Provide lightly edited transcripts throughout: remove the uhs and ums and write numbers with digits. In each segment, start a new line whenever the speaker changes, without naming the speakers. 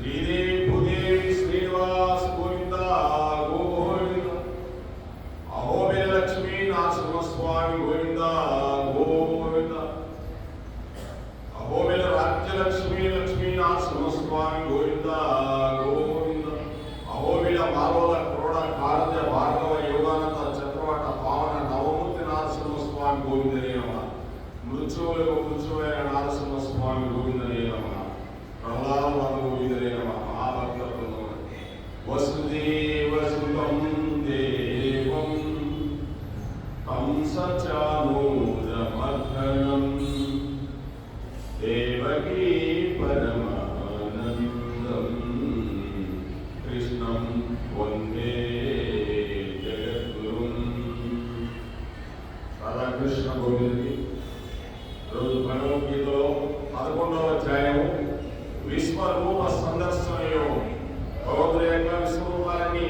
శ్రీదేవి భూదేవి శ్రీనివాస్ గోవింద గోవింద. అహోబిల లక్ష్మీ నరసింహస్వామి గోవింద గోవింద. అహోబిల రాజ్యలక్ష్మీ లక్ష్మీ నరసింహస్వామి గోవింద గోవింద. అహోబిల మాలోల క్రోడ కారజ భార్గవ యోగానంద చక్రవట పావన నవమూర్తి నరసింహస్వామి గోవిందనే నమః. మృత్యువులకు మృత్యువైన నరసింహస్వామి గోవిందనే నమః. ప్రహ్లాద గోవిందనే నమః. మహాభక్తులు వసుదేవసుతం దేవం కంసచానూరమర్దనం దేవకీ పరమానందం కృష్ణం వందే జగద్గురుం. రాధాకృష్ణ గోవిందకి రోజు భగవద్గీతలో 11వ అధ్యాయము విశ్వరూప సందర్శన యోగం. భగవంతుడి యొక్క విశ్వరూపాన్ని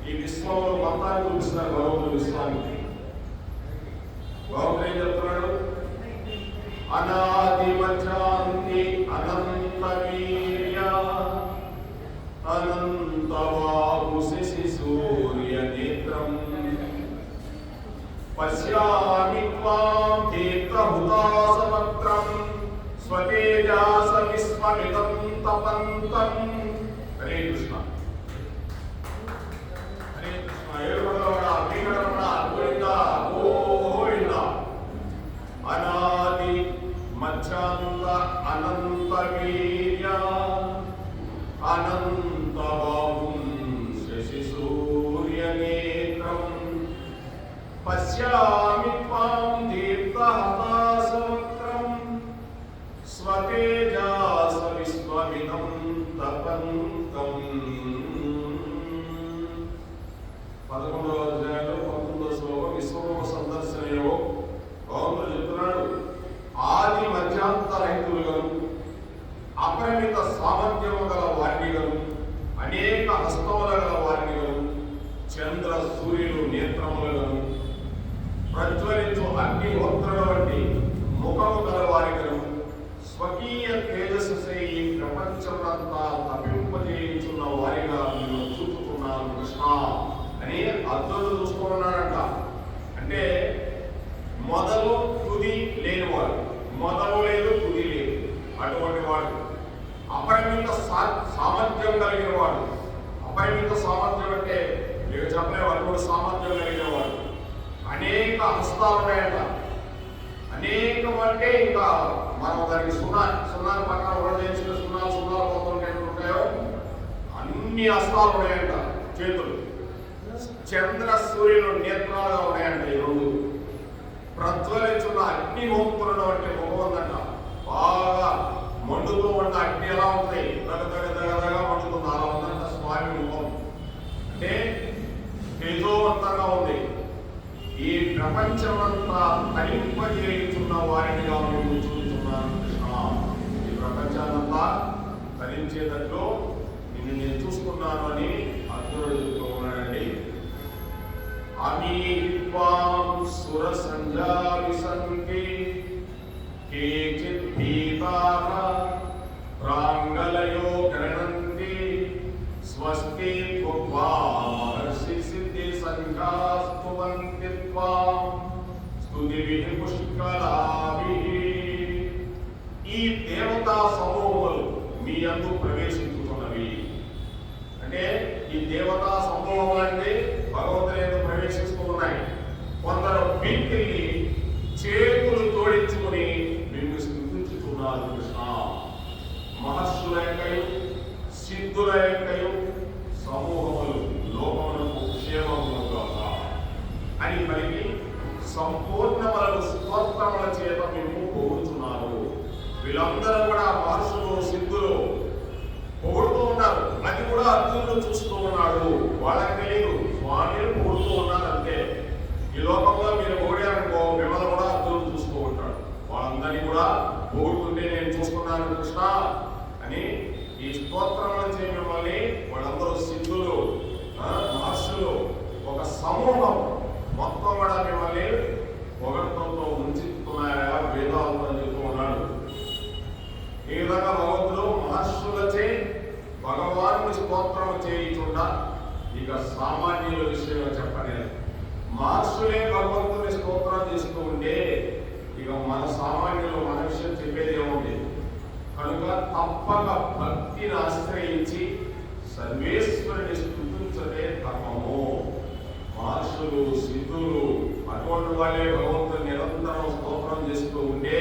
ఈ విశ్వంలో మొత్తాన్ని చూపిస్తున్నారు. భగవంతుడు విశ్వానికి భగవంతుడు ఏం చెప్తున్నాడు? అనాది మధ్యాంతి అనంత వీర్య అనంత బాహు శశి సూర్య నేత్రం పశ్యామి త్వాం తీర్థహుతాసవక్త్రం స్వతేజాస విశ్వమిదం తపంతం. హరే కృష్ణ హరే కృష్ణ. ఏడుకొండలవాడ వెంకటరమణ గోవింద గోవింద. అనాది మధ్యాంత అనంత వీర్య అనంత బాహుం శశి సూర్య నేత్రం పశ్యామి త్వాం దీప్తహతాసవక్త్రం స్వతేజాస విశ్వమిదం తపంతం. 11వ అధ్యాయంలో 19వ శ్లోకం విశ్వరూప సందర్శన యోగం. భగవంతుడు చెప్తున్నాడు, ఆది మధ్యాంతరహితులుగను అపరిమిత సామర్థ్యము గల వారినిగను అనేక హస్తముల గల వారినిగను చంద్ర సూర్యులు నేత్రములను ప్రజ్వలించు అగ్నిహోత్రుల వంటి ముఖము గల వారిగను స్వకీయ తేజస్సు ఈ ప్రపంచమంతా తప్పింపజేయించున్న వారిగా నేను చూపుతున్నాను కృష్ణ అని అర్జునుడు చూసుకున్నాడంట. అంటే మొదలు తుది లేనివాడు, మొదలు లేదు తుది లేదు, అటువంటి వాడు అపరిమిత సామర్థ్యం కలిగిన వాడు. అపరిమిత సామర్థ్యం అంటే మీరు చెప్పలేవాడు కూడా సామర్థ్యం కలిగిన వాడు. అనేక హస్తాలు ఉన్నాయంట. అనేకం అంటే ఇంకా మనం దానికి సున్నాలు పక్కన చేసిన సున్నాలు మొత్తం ఉంటాయో అన్ని హస్తాలు ఉన్నాయంట. చేతులు చంద్ర సూర్యులు నేత్రాలుగా ఉన్నాయంట. ఈ రెండు ప్రజ్వలించున్న అగ్నిహోత్రుడు అంటే ముఖం ఉందంట. బాగా మండుతూ ఉన్న అగ్ని ఎలా ఉంది, దగ్గరగా మండుతుంది, అలా ఉందంట స్వామి ముఖం. అంటే తేజోవంతంగా ఉంది. ఈ ప్రపంచమంతా తరింపజేయుచున్న వారినిగా మేము చూస్తున్నాను కృష్ణ. ఈ ప్రపంచానంతా తరించేటట్లు నేను చూసుకున్నాను అని అర్జునుడు చెప్తూ ఉన్నాడండి. అమీత్వాం సురసంజా విసంతి కేచిత్ భీతాః ప్రాంగలయో గణంతి స్వస్తి త్వా మహర్షి సిద్ధి సంఘాస్తువంతి త్వాం స్తుతిభిః పుష్కలాభిః. ఈ దేవతా సమూహములు మీ యందు ప్రవేశించుతున్నవి. అంటే ఈ దేవతా సమూహం అంటే భగవంతుని యందు ప్రవేశిస్తూ ఉన్నాయి. కొందరు పిక్కిల్ని చేతులు తోడించుకుని మేము స్తుతించుతున్నారు కృష్ణ. మహర్షుల యొక్కయు సిద్ధుల యొక్కయు సమూహములు లోకమునకు క్షేమములుగా అని పలికి సంపూర్ణములకు స్తోత్రముల చేత మేము పొగుడుతున్నారు. వీళ్ళందరూ కూడా మహర్షులు సిద్ధులు పొగుడుతూ ఉన్నారు. అది కూడా అర్జునుడు చూస్తూ ఉన్నాడు. వాళ్ళకి తెలియదు, స్వామిని పొగుడుతూ ఉన్నారు అంతే. ఈ లోకంలో మీరు పొగిడారనుకో మిమ్మల్ని కూడా అర్జునుడు చూస్తూ ఉంటాడు. వాళ్ళందరినీ కూడా పొగుడుతుంటే నేను చూసుకున్నాను కృష్ణ అని ఈ స్తోత్రముల చే మిమ్మల్ని వాళ్ళందరూ సిద్ధులు మహర్షులు ఒక సమూహం మొత్తం కూడా మిమ్మల్ని పొగడంతో ఉంచుతున్నాయా వేదాలు అని చెప్తూ ఉన్నాడు. ఈ విధంగా భగవంతుడు మహర్షులచే భగవాను స్తోత్రం చేయుచుండా ఇక సామాన్యుల విషయంలో చెప్పలేదు. మహర్షులే భగవంతుని స్తోత్రం చేస్తూ ఉంటే ఇక మన సామాన్యులు మన విషయం చెప్పేది ఏముంది? కనుక తప్పక భక్తిని ఆశ్రయించి సర్వేశ్వరుని స్తుతించదే ధర్మము. మహర్షులు, సిద్ధులు అటువంటి వాళ్ళే భగవంతుని నిరంతరం స్తోత్రం చేస్తూ ఉంటే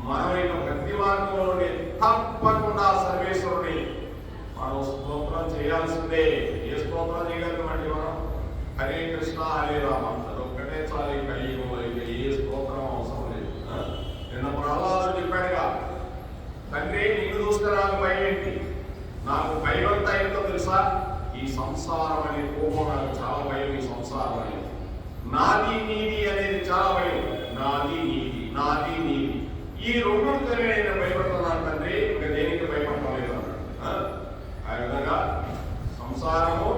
మనం ఇక భక్తి మార్గంలోనే తప్పకుండా సర్వేశ్వరుని మనం స్తోత్రం చేయాల్సిందే. ఏ స్తోత్రం చేయగలుగుతామండి మనం? హరే కృష్ణ హరే రామ అదొక్కటే చాలు. ఇక ఏ స్తోత్రం అవసరం లేదు. నిన్న ప్రహ్లాదుడు చెప్పాడుగా, తండ్రి నిన్ను చూస్తే నాకు భయం ఏంటి? నాకు భయం అంతా ఏంటో తెలుసా? ఈ సంసారం అనే కోపం నాకు చాలా భయం. ఈ సంసారం అనేది నాది నీది అనేది చాలా భయం. నాది నీది, నాది నీది, ఈ రెండుతో నేను భయపడుతున్నాను తండ్రి, ఇంకా దేనికి భయపడలేదు అన్నాడు. ఆ విధంగా సంసారము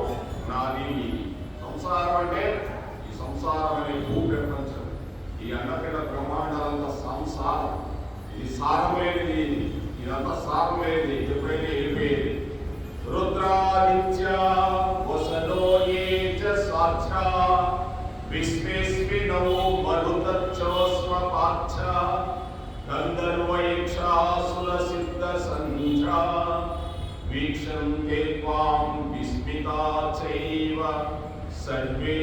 నాది నీది. సంసారం అంటే ఈ సంసారం అనే భూ ప్రపంచం, ఈ అన్నపిల్ల బ్రహ్మాండాలంతా సంసారం. ఇది సారం లేనిది, ఇదంతా సారం లేనిది, ఎప్పుడైతే వెళ్ళిపోయేది. రుద్రాదిత్య వసనో ఏ చ సాక్ష విశ్వేస్మినో మరుతచ్చోస్మ పాచ్చ గంధర్వ యక్షాసుర సిద్ధ సంధ్యా వీక్షంతే త్వాం విస్మితా చైవ సర్వే.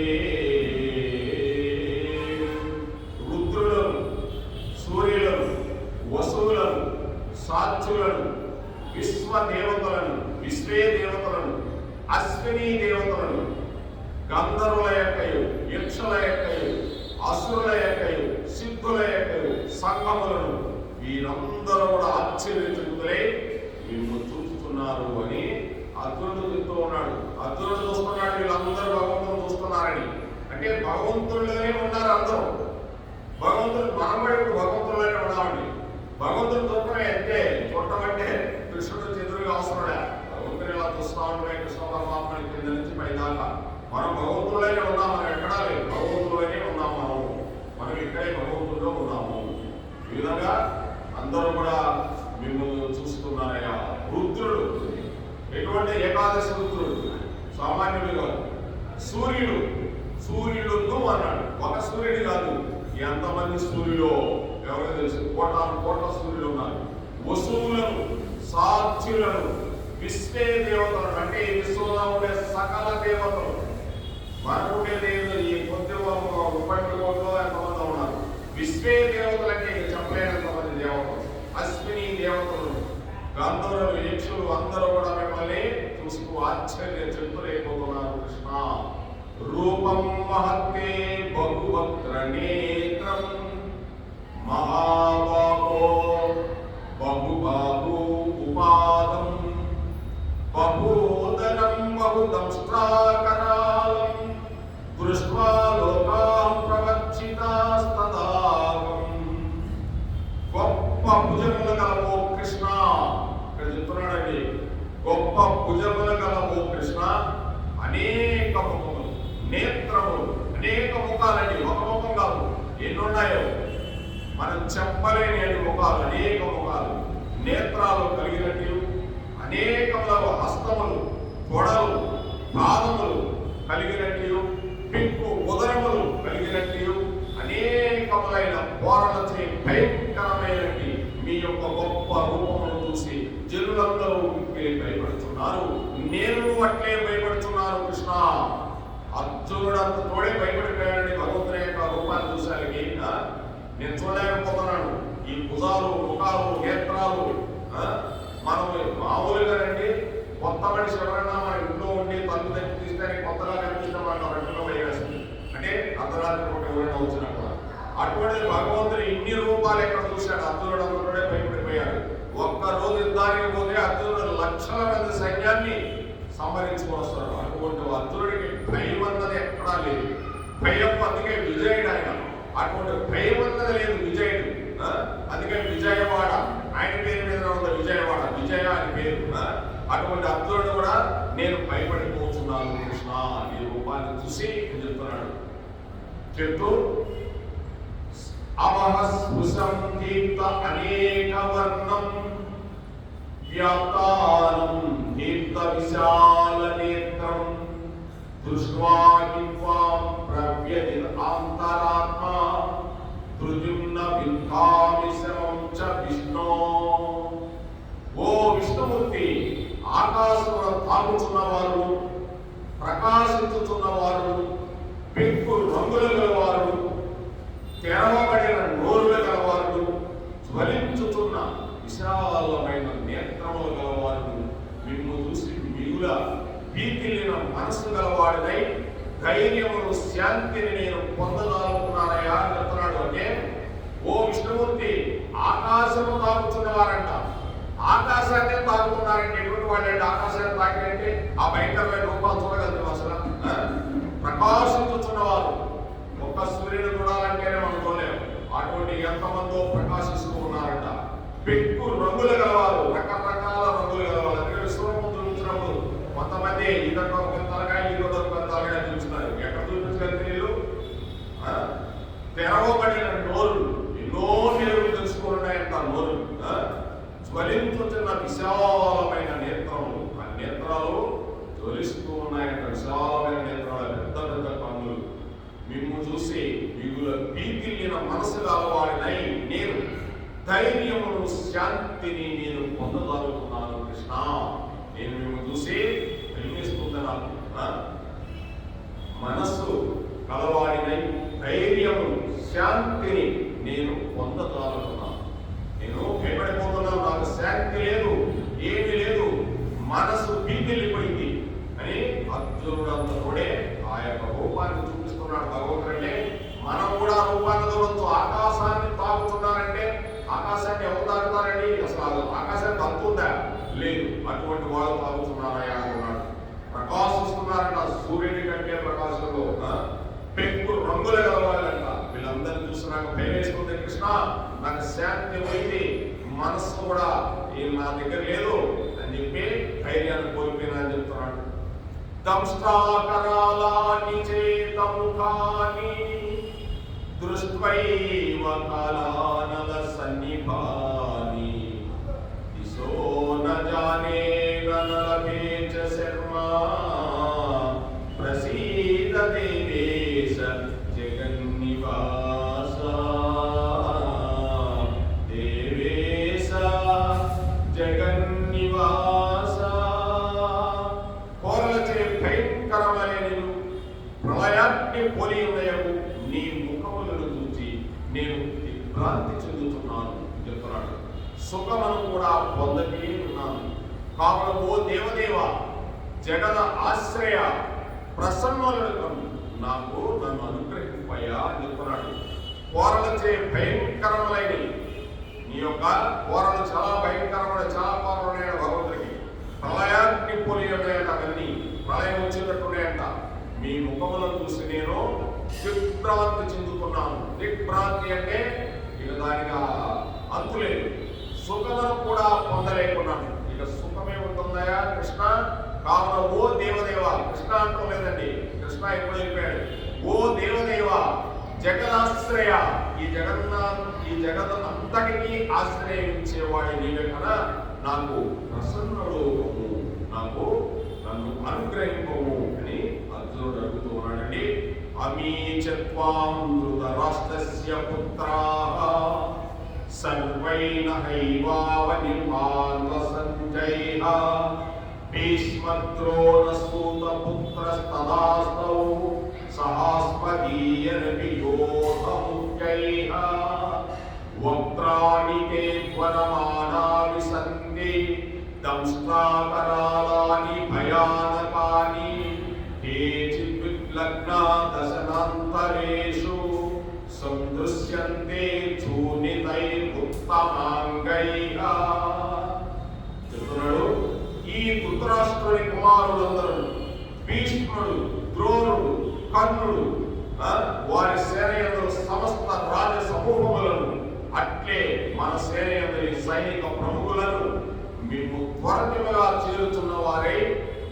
రుద్రులను, సూర్యులను, వసువులను, సాక్షులను, విశ్వదేవతలను, విశ్వే దేవతలను, అశ్విని దేవతలను, గంధర్వుల యొక్కయు, యక్షుల యొక్కయు, అసురుల యొక్కయు, సిద్ధుల యొక్కయు సంగములను వీరందరూ కూడా ఆశ్చర్యచకులై వీళ్ళు చూస్తున్నారు అని అర్జునుడు చెప్తూ ఉన్నాడు. అర్జునుడు చూస్తున్నాడు, వీళ్ళందరూ భగవంతుడు చూస్తున్నారని. అంటే భగవంతుడిలోనే ఉన్నారు అందరూ. భగవంతుడు మనం కూడా ఇప్పుడు భగవంతుడిలోనే ఉన్నామండి. భగవంతుడు చూడటమే అంటే, చూడటం అంటే కృష్ణుడు ఎదురుగా అవసరమే. భగవంతుని ఇలా చూస్తా ఉంటే కృష్ణ పరమాత్మని కింద నుంచి పైదాకా మనం భగవంతుడిలోనే ఉన్నాం. మనం ఎక్కడా లేదు, భగవంతుడిలోనే ఉన్నాం. మనం ఇక్కడే భగవంతుడిలో ఉన్నాము. ఈ విధంగా అందరూ కూడా మిమ్మల్ని చూస్తున్నారయ్యా. రుద్రుడు ఎటువంటి ఏకాదశి రుద్రుడు సామాన్యుడు కాదు. సూర్యుడు, సూర్యుడు అన్నాడు. ఒక సూర్యుడు కాదు, ఎంతమంది సూర్యుడు ఎవరికి తెలుసు? కోట్ల సూర్యులు ఉన్నారు. వసువులను, సాధ్యులను, విశ్వే దేవతలను, అంటే ఈ విశ్వంలో ఉండే సకల దేవతలు. మనకుండేది ఈ కొద్ది 30 కోట్లు ఎంతమంది ఉన్నారు. విశ్వే దేవతలు అంటే చెప్పలేనంతమంది దేవతలు. అశ్విని దేవతలు, గంధర్వులు, యక్షులు అందరూ కూడా మిమ్మల్ని చూస్తూ ఆశ్చర్య చెప్పులేకపోతున్నారు. కృష్ణ రూపం మహత్తే బహువక్త్ర నేత్రం మహాబాహో బహుబాహు ఉపాదం బహూదరం బహుదంష్ట్రాకరాళం దృష్ట్వా లోకాః ప్రవచ్చితాస్తదాగం. గొప్ప భుజములు గల ఓ కృష్ణ, ఇక్కడ చెప్తున్నాడండి, గొప్ప భుజములు గల ఓ కృష్ణ, అనేక ముఖములు, నేత్రములు, అనేక ముఖాలండి. ఒక ముఖం కాదు, ఎన్నున్నాయో మనం చెప్పలేని ముఖాలు, అనేక ముఖాలు, నేత్రాలు కలిగినట్టు, అనేకముల హస్తములు, తొడలు, పాదములు కలిగినట్టు, పిక్కు ఉదరములు కలిగినట్టు, అనేకములైన పోరలచే భయంకరమైనటువంటి మీ యొక్క గొప్ప రూపమును చూసి జనులందరూ భయపడుతున్నారు. నేను అట్లే భయపడుతున్నారు. కృష్ణ అర్జునుడు అంత తోడే భయపడిపోయాడండి భగవంతుని యొక్క రూపాన్ని చూసానికి. నేను చూడలేకపోతున్నాను. ఈ భుజాలు, ముఖాలు, నేత్రాలు మనం మామూలుగానండి. కొత్త మనిషి ఎవరైనా మన ఇంట్లో ఉండి తల్లు దగ్గర తీస్తే కొత్తగా కనిపించిన వాళ్ళు రెండులో వేయాల్సింది. అంటే అర్ధరాత్రి పూట ఎవరైనా వచ్చినట్టు. అటువంటి భగవంతుడు ఇన్ని రూపాలు ఎక్కడ చూశాడు. అర్జునుడు అందరూ భయపడిపోయాడు. ఒక్కరోజు యుద్ధానికి పోతే అర్జునుడు లక్షల మంది సైన్యాన్ని సంహరించుకొని వస్తాడు. అటువంటి అర్జునుడికి భయం అన్నది ఎక్కడా లేదు. భయం అందుకే విజయుడు ఆయన. అటువంటి భయం అన్నది లేదు విజయుడు. అందుకే విజయవాడ ఆయన పేరు మీద ఉన్న విజయవాడ, విజయ అని పేరు. అటువంటి అర్జునుడు కూడా నేను భయపడిపోతున్నాను కృష్ణ ఈ రూపాన్ని చూసి చెప్తున్నాడు. చెప్తూ అమహస్పృశం దీప్త అనేక వర్ణం వ్యాప్తానం విశాల నేత్రం దృష్ట్వా కిత్వాం ప్రవ్యజిత్ అంతరాత్మ తృజుమ్న విద్ధామి శమం చ విష్ణో. ఓ విష్ణుమూర్తి, ఆకాశమున తాగుతున్నవారు, ప్రకాశించుతున్నవారు, పెక్కు రంగులు గలవారు, తెరవబడిన నోరులు గలవారు, జ్వలించుతున్న విశాలమైన నేత్రములు గలవారు, మిమ్ము చూసి మిగుల భీతిల్లిన మనసు గలవాడినై ధైర్యమును శాంతిని నేను పొందగలుగుతున్నానయ్యా చెప్తున్నాడు. అంటే ఓ విష్ణుమూర్తి, ఆకాశము తాగుతున్నవారంట. ఆకాశాన్ని తాగుతున్నారంటే ఎటువంటి వాళ్ళు అంటే ఆకాశాన్ని తాకినంటే ఆ భయంకరమైన రూపాలు చూడగలుగుతాం. అసలు ప్రకాశించుతున్నవారు, ఒక్క సూర్యుడు చూడాలంటేనే మనం చూడలేము, అటువంటి ఎంతమందో ప్రకాశిస్తూ ఉన్నారంట. పెక్కు రంగులు గలవారు, రకరకాల రంగులు గలవారు. అందుకే విశ్వరూపం చూపించినప్పుడు కొంతమంది ఇదొక తలకాయ, ఇదొక తలకాయ చూపిస్తున్నారు. ఎక్కడ చూపించగలిగితే వీళ్ళు తెరవబడిన నోరు, ఎన్నో నేరులు తెలుసుకున్నాయంట నోరు. జ్వలించుతున్న విశాలమైన నేత్రములు, ఆ నేత్రాలు జ్వలిస్తూ ఉన్నాయంట. విశాలమైన నేత్రాలు, పెద్ద పెద్ద కన్నులు. మిమ్ము చూసి మిగుల భీతిల్లిన మనసు గలవాడినై నేను ధైర్యమును శాంతిని నేను పొందగలుగుతున్నాను కృష్ణ. నేను మిమ్ము చూసి ప్రేమిస్తున్నాను. మనస్సు కలవాడినై ధైర్యము శాంతిని నేను పొందగలుగుతున్నాను. నేను భయపడిపోతున్నాను, నాకు శాంతి లేదు, ఏమీ లేదు, మనసు భీతిల్లిపోయింది అని అర్జునుడు అంతలోనే ఆ యొక్క రూపాన్ని చూపిస్తున్నాడు. భగవంతుడంటే మనం కూడా రూపాన్ని చూడవచ్చు. ఆకాశాన్ని తాగుతున్నారంటే ఆకాశాన్ని ఎవరు తాగుతారండి? అసలు ఆకాశానికి అంతుందా? లేదు. అటువంటి వాళ్ళు తాగుతున్నారయ్యా అంటున్నాడు. ప్రకాశిస్తున్నారంట, సూర్యుడి కంటే ప్రకాశంలో. పెక్కు రంగులు గలవాళ్ళంట. వీళ్ళందరినీ చూసి నాకు భయం వేస్తుంది కృష్ణ, నాకు శాంతి పోయింది, మనస్సు కూడా నా దగ్గర లేదు అని చెప్పి ధైర్యాన్ని కోల్పోయినా అని చెప్తున్నాడు. దంష్టాకరాలాని చేతముఖాని దృష్ట్వైవ కాలానల సన్నిభాని దిశో న జానే నలభే చ శర్మా ప్రసీద దేవేశ జగన్నివాస దేవేశ జగన్నివాస. కోరలచే భయంకరమైన ప్రళయాన్ని పోలి ఉదయము నీ ముఖములను చూచి నేను దిగ్భ్రాంతి చెందుతున్నాను చెప్తున్నాడు. సుఖమును కూడా పొందకే ఉన్నాను. కావున ఓ దేవదేవ, జగద ఆశ్రయ, ప్రసన్నులను నాకు నన్ను అనుగ్రహింపయ్యా అని చెప్తున్నాడు. కోరలచే భయంకరములైన నీ యొక్క కోరలు చాలా భయంకరమైన, చాలా కోరలైన భగవంతుడికి ప్రళయాన్ని పోలి ఉన్నాయంట. అవన్నీ ప్రళయం వచ్చేటట్టున్నాయంట. మీ ముఖములను చూసి నేను దిగ్భ్రాంతి చెందుతున్నాను. దిగ్భ్రాంతి అంటే ఇక దానికి అంతులేదు. సుఖమును కూడా పొందలేకున్నాను. ఇక సుఖమే ఉంటుందయా కృష్ణ. కావున ఓ దేవదేవ, కృష్ణ అంటూ లేదండి, కృష్ణ ఎప్పుడు వెళ్ళిపోయాడు. ఓ దేవదేవ, జగదాశ్రయ, ఈ జగదంతటికి ఆశ్రయించేవాడి నీవే కదా, నాకు ప్రసన్నుడు, నాకు నన్ను అనుగ్రహింపము అని అర్జునుడు అడుగుతూ ఉన్నాడండి. అమీచత్వాం ధృతరాష్ట్రస్య పుత్రాః సర్వైన హైవావనిర్మాణ సంజయః భీష్మద్రోణ సూతపుత్రస్తదాస్తౌ సహాస్మదీయనపి యోధముఖ్యైః వక్త్రాణి తే ధ్వనమానాని సంతి దంష్ట్రాకరాలాని భయానకాని కేచిద్ విలగ్నా దశనాంతరేషు సందృశ్యంతే చూనితైరుత్తమాంగైః. చెప్తున్నాడు, ఈ ధృతరాష్ట్రుని కుమారులందరూ భీష్ముడు, ద్రోణుడు, కర్ణుడు, వారి సేనయందుల సమస్త రాజ సమూహములను, అట్లే మన సేనయందుల సైనిక ప్రముఖులను మేము త్వరగా చేరుతున్న వారై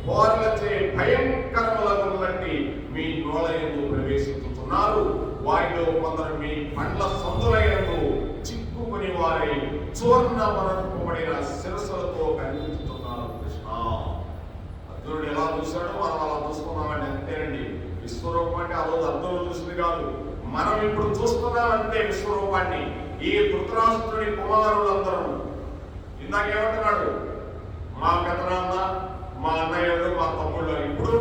కోరలచే భయంకరములటువంటి మీ నోలయందు ప్రవేశిస్తున్నారు. వారిలో కొందరు మీ పండ్ల సందులయందు చిక్కుకుని వారై చూర్ణమనపబడిన శిరస్సులతో కనిపిస్తున్నారు కృష్ణ. చూశాడు, మనం అలా చూసుకున్నామండి, అంతేనండి. విశ్వరూపం అంటే ఆ రోజు అర్థం చూసింది కాదు, మనం ఇప్పుడు చూస్తున్నాం అంతే విశ్వరూపాన్ని. ఈ ధృతరాష్ట్రుడి కుమారులందరూ ఇందాకేమంటున్నాడు, మా పెదనాన్న, మా అన్నయ్యలు, మా తమ్ముళ్ళు. ఇప్పుడు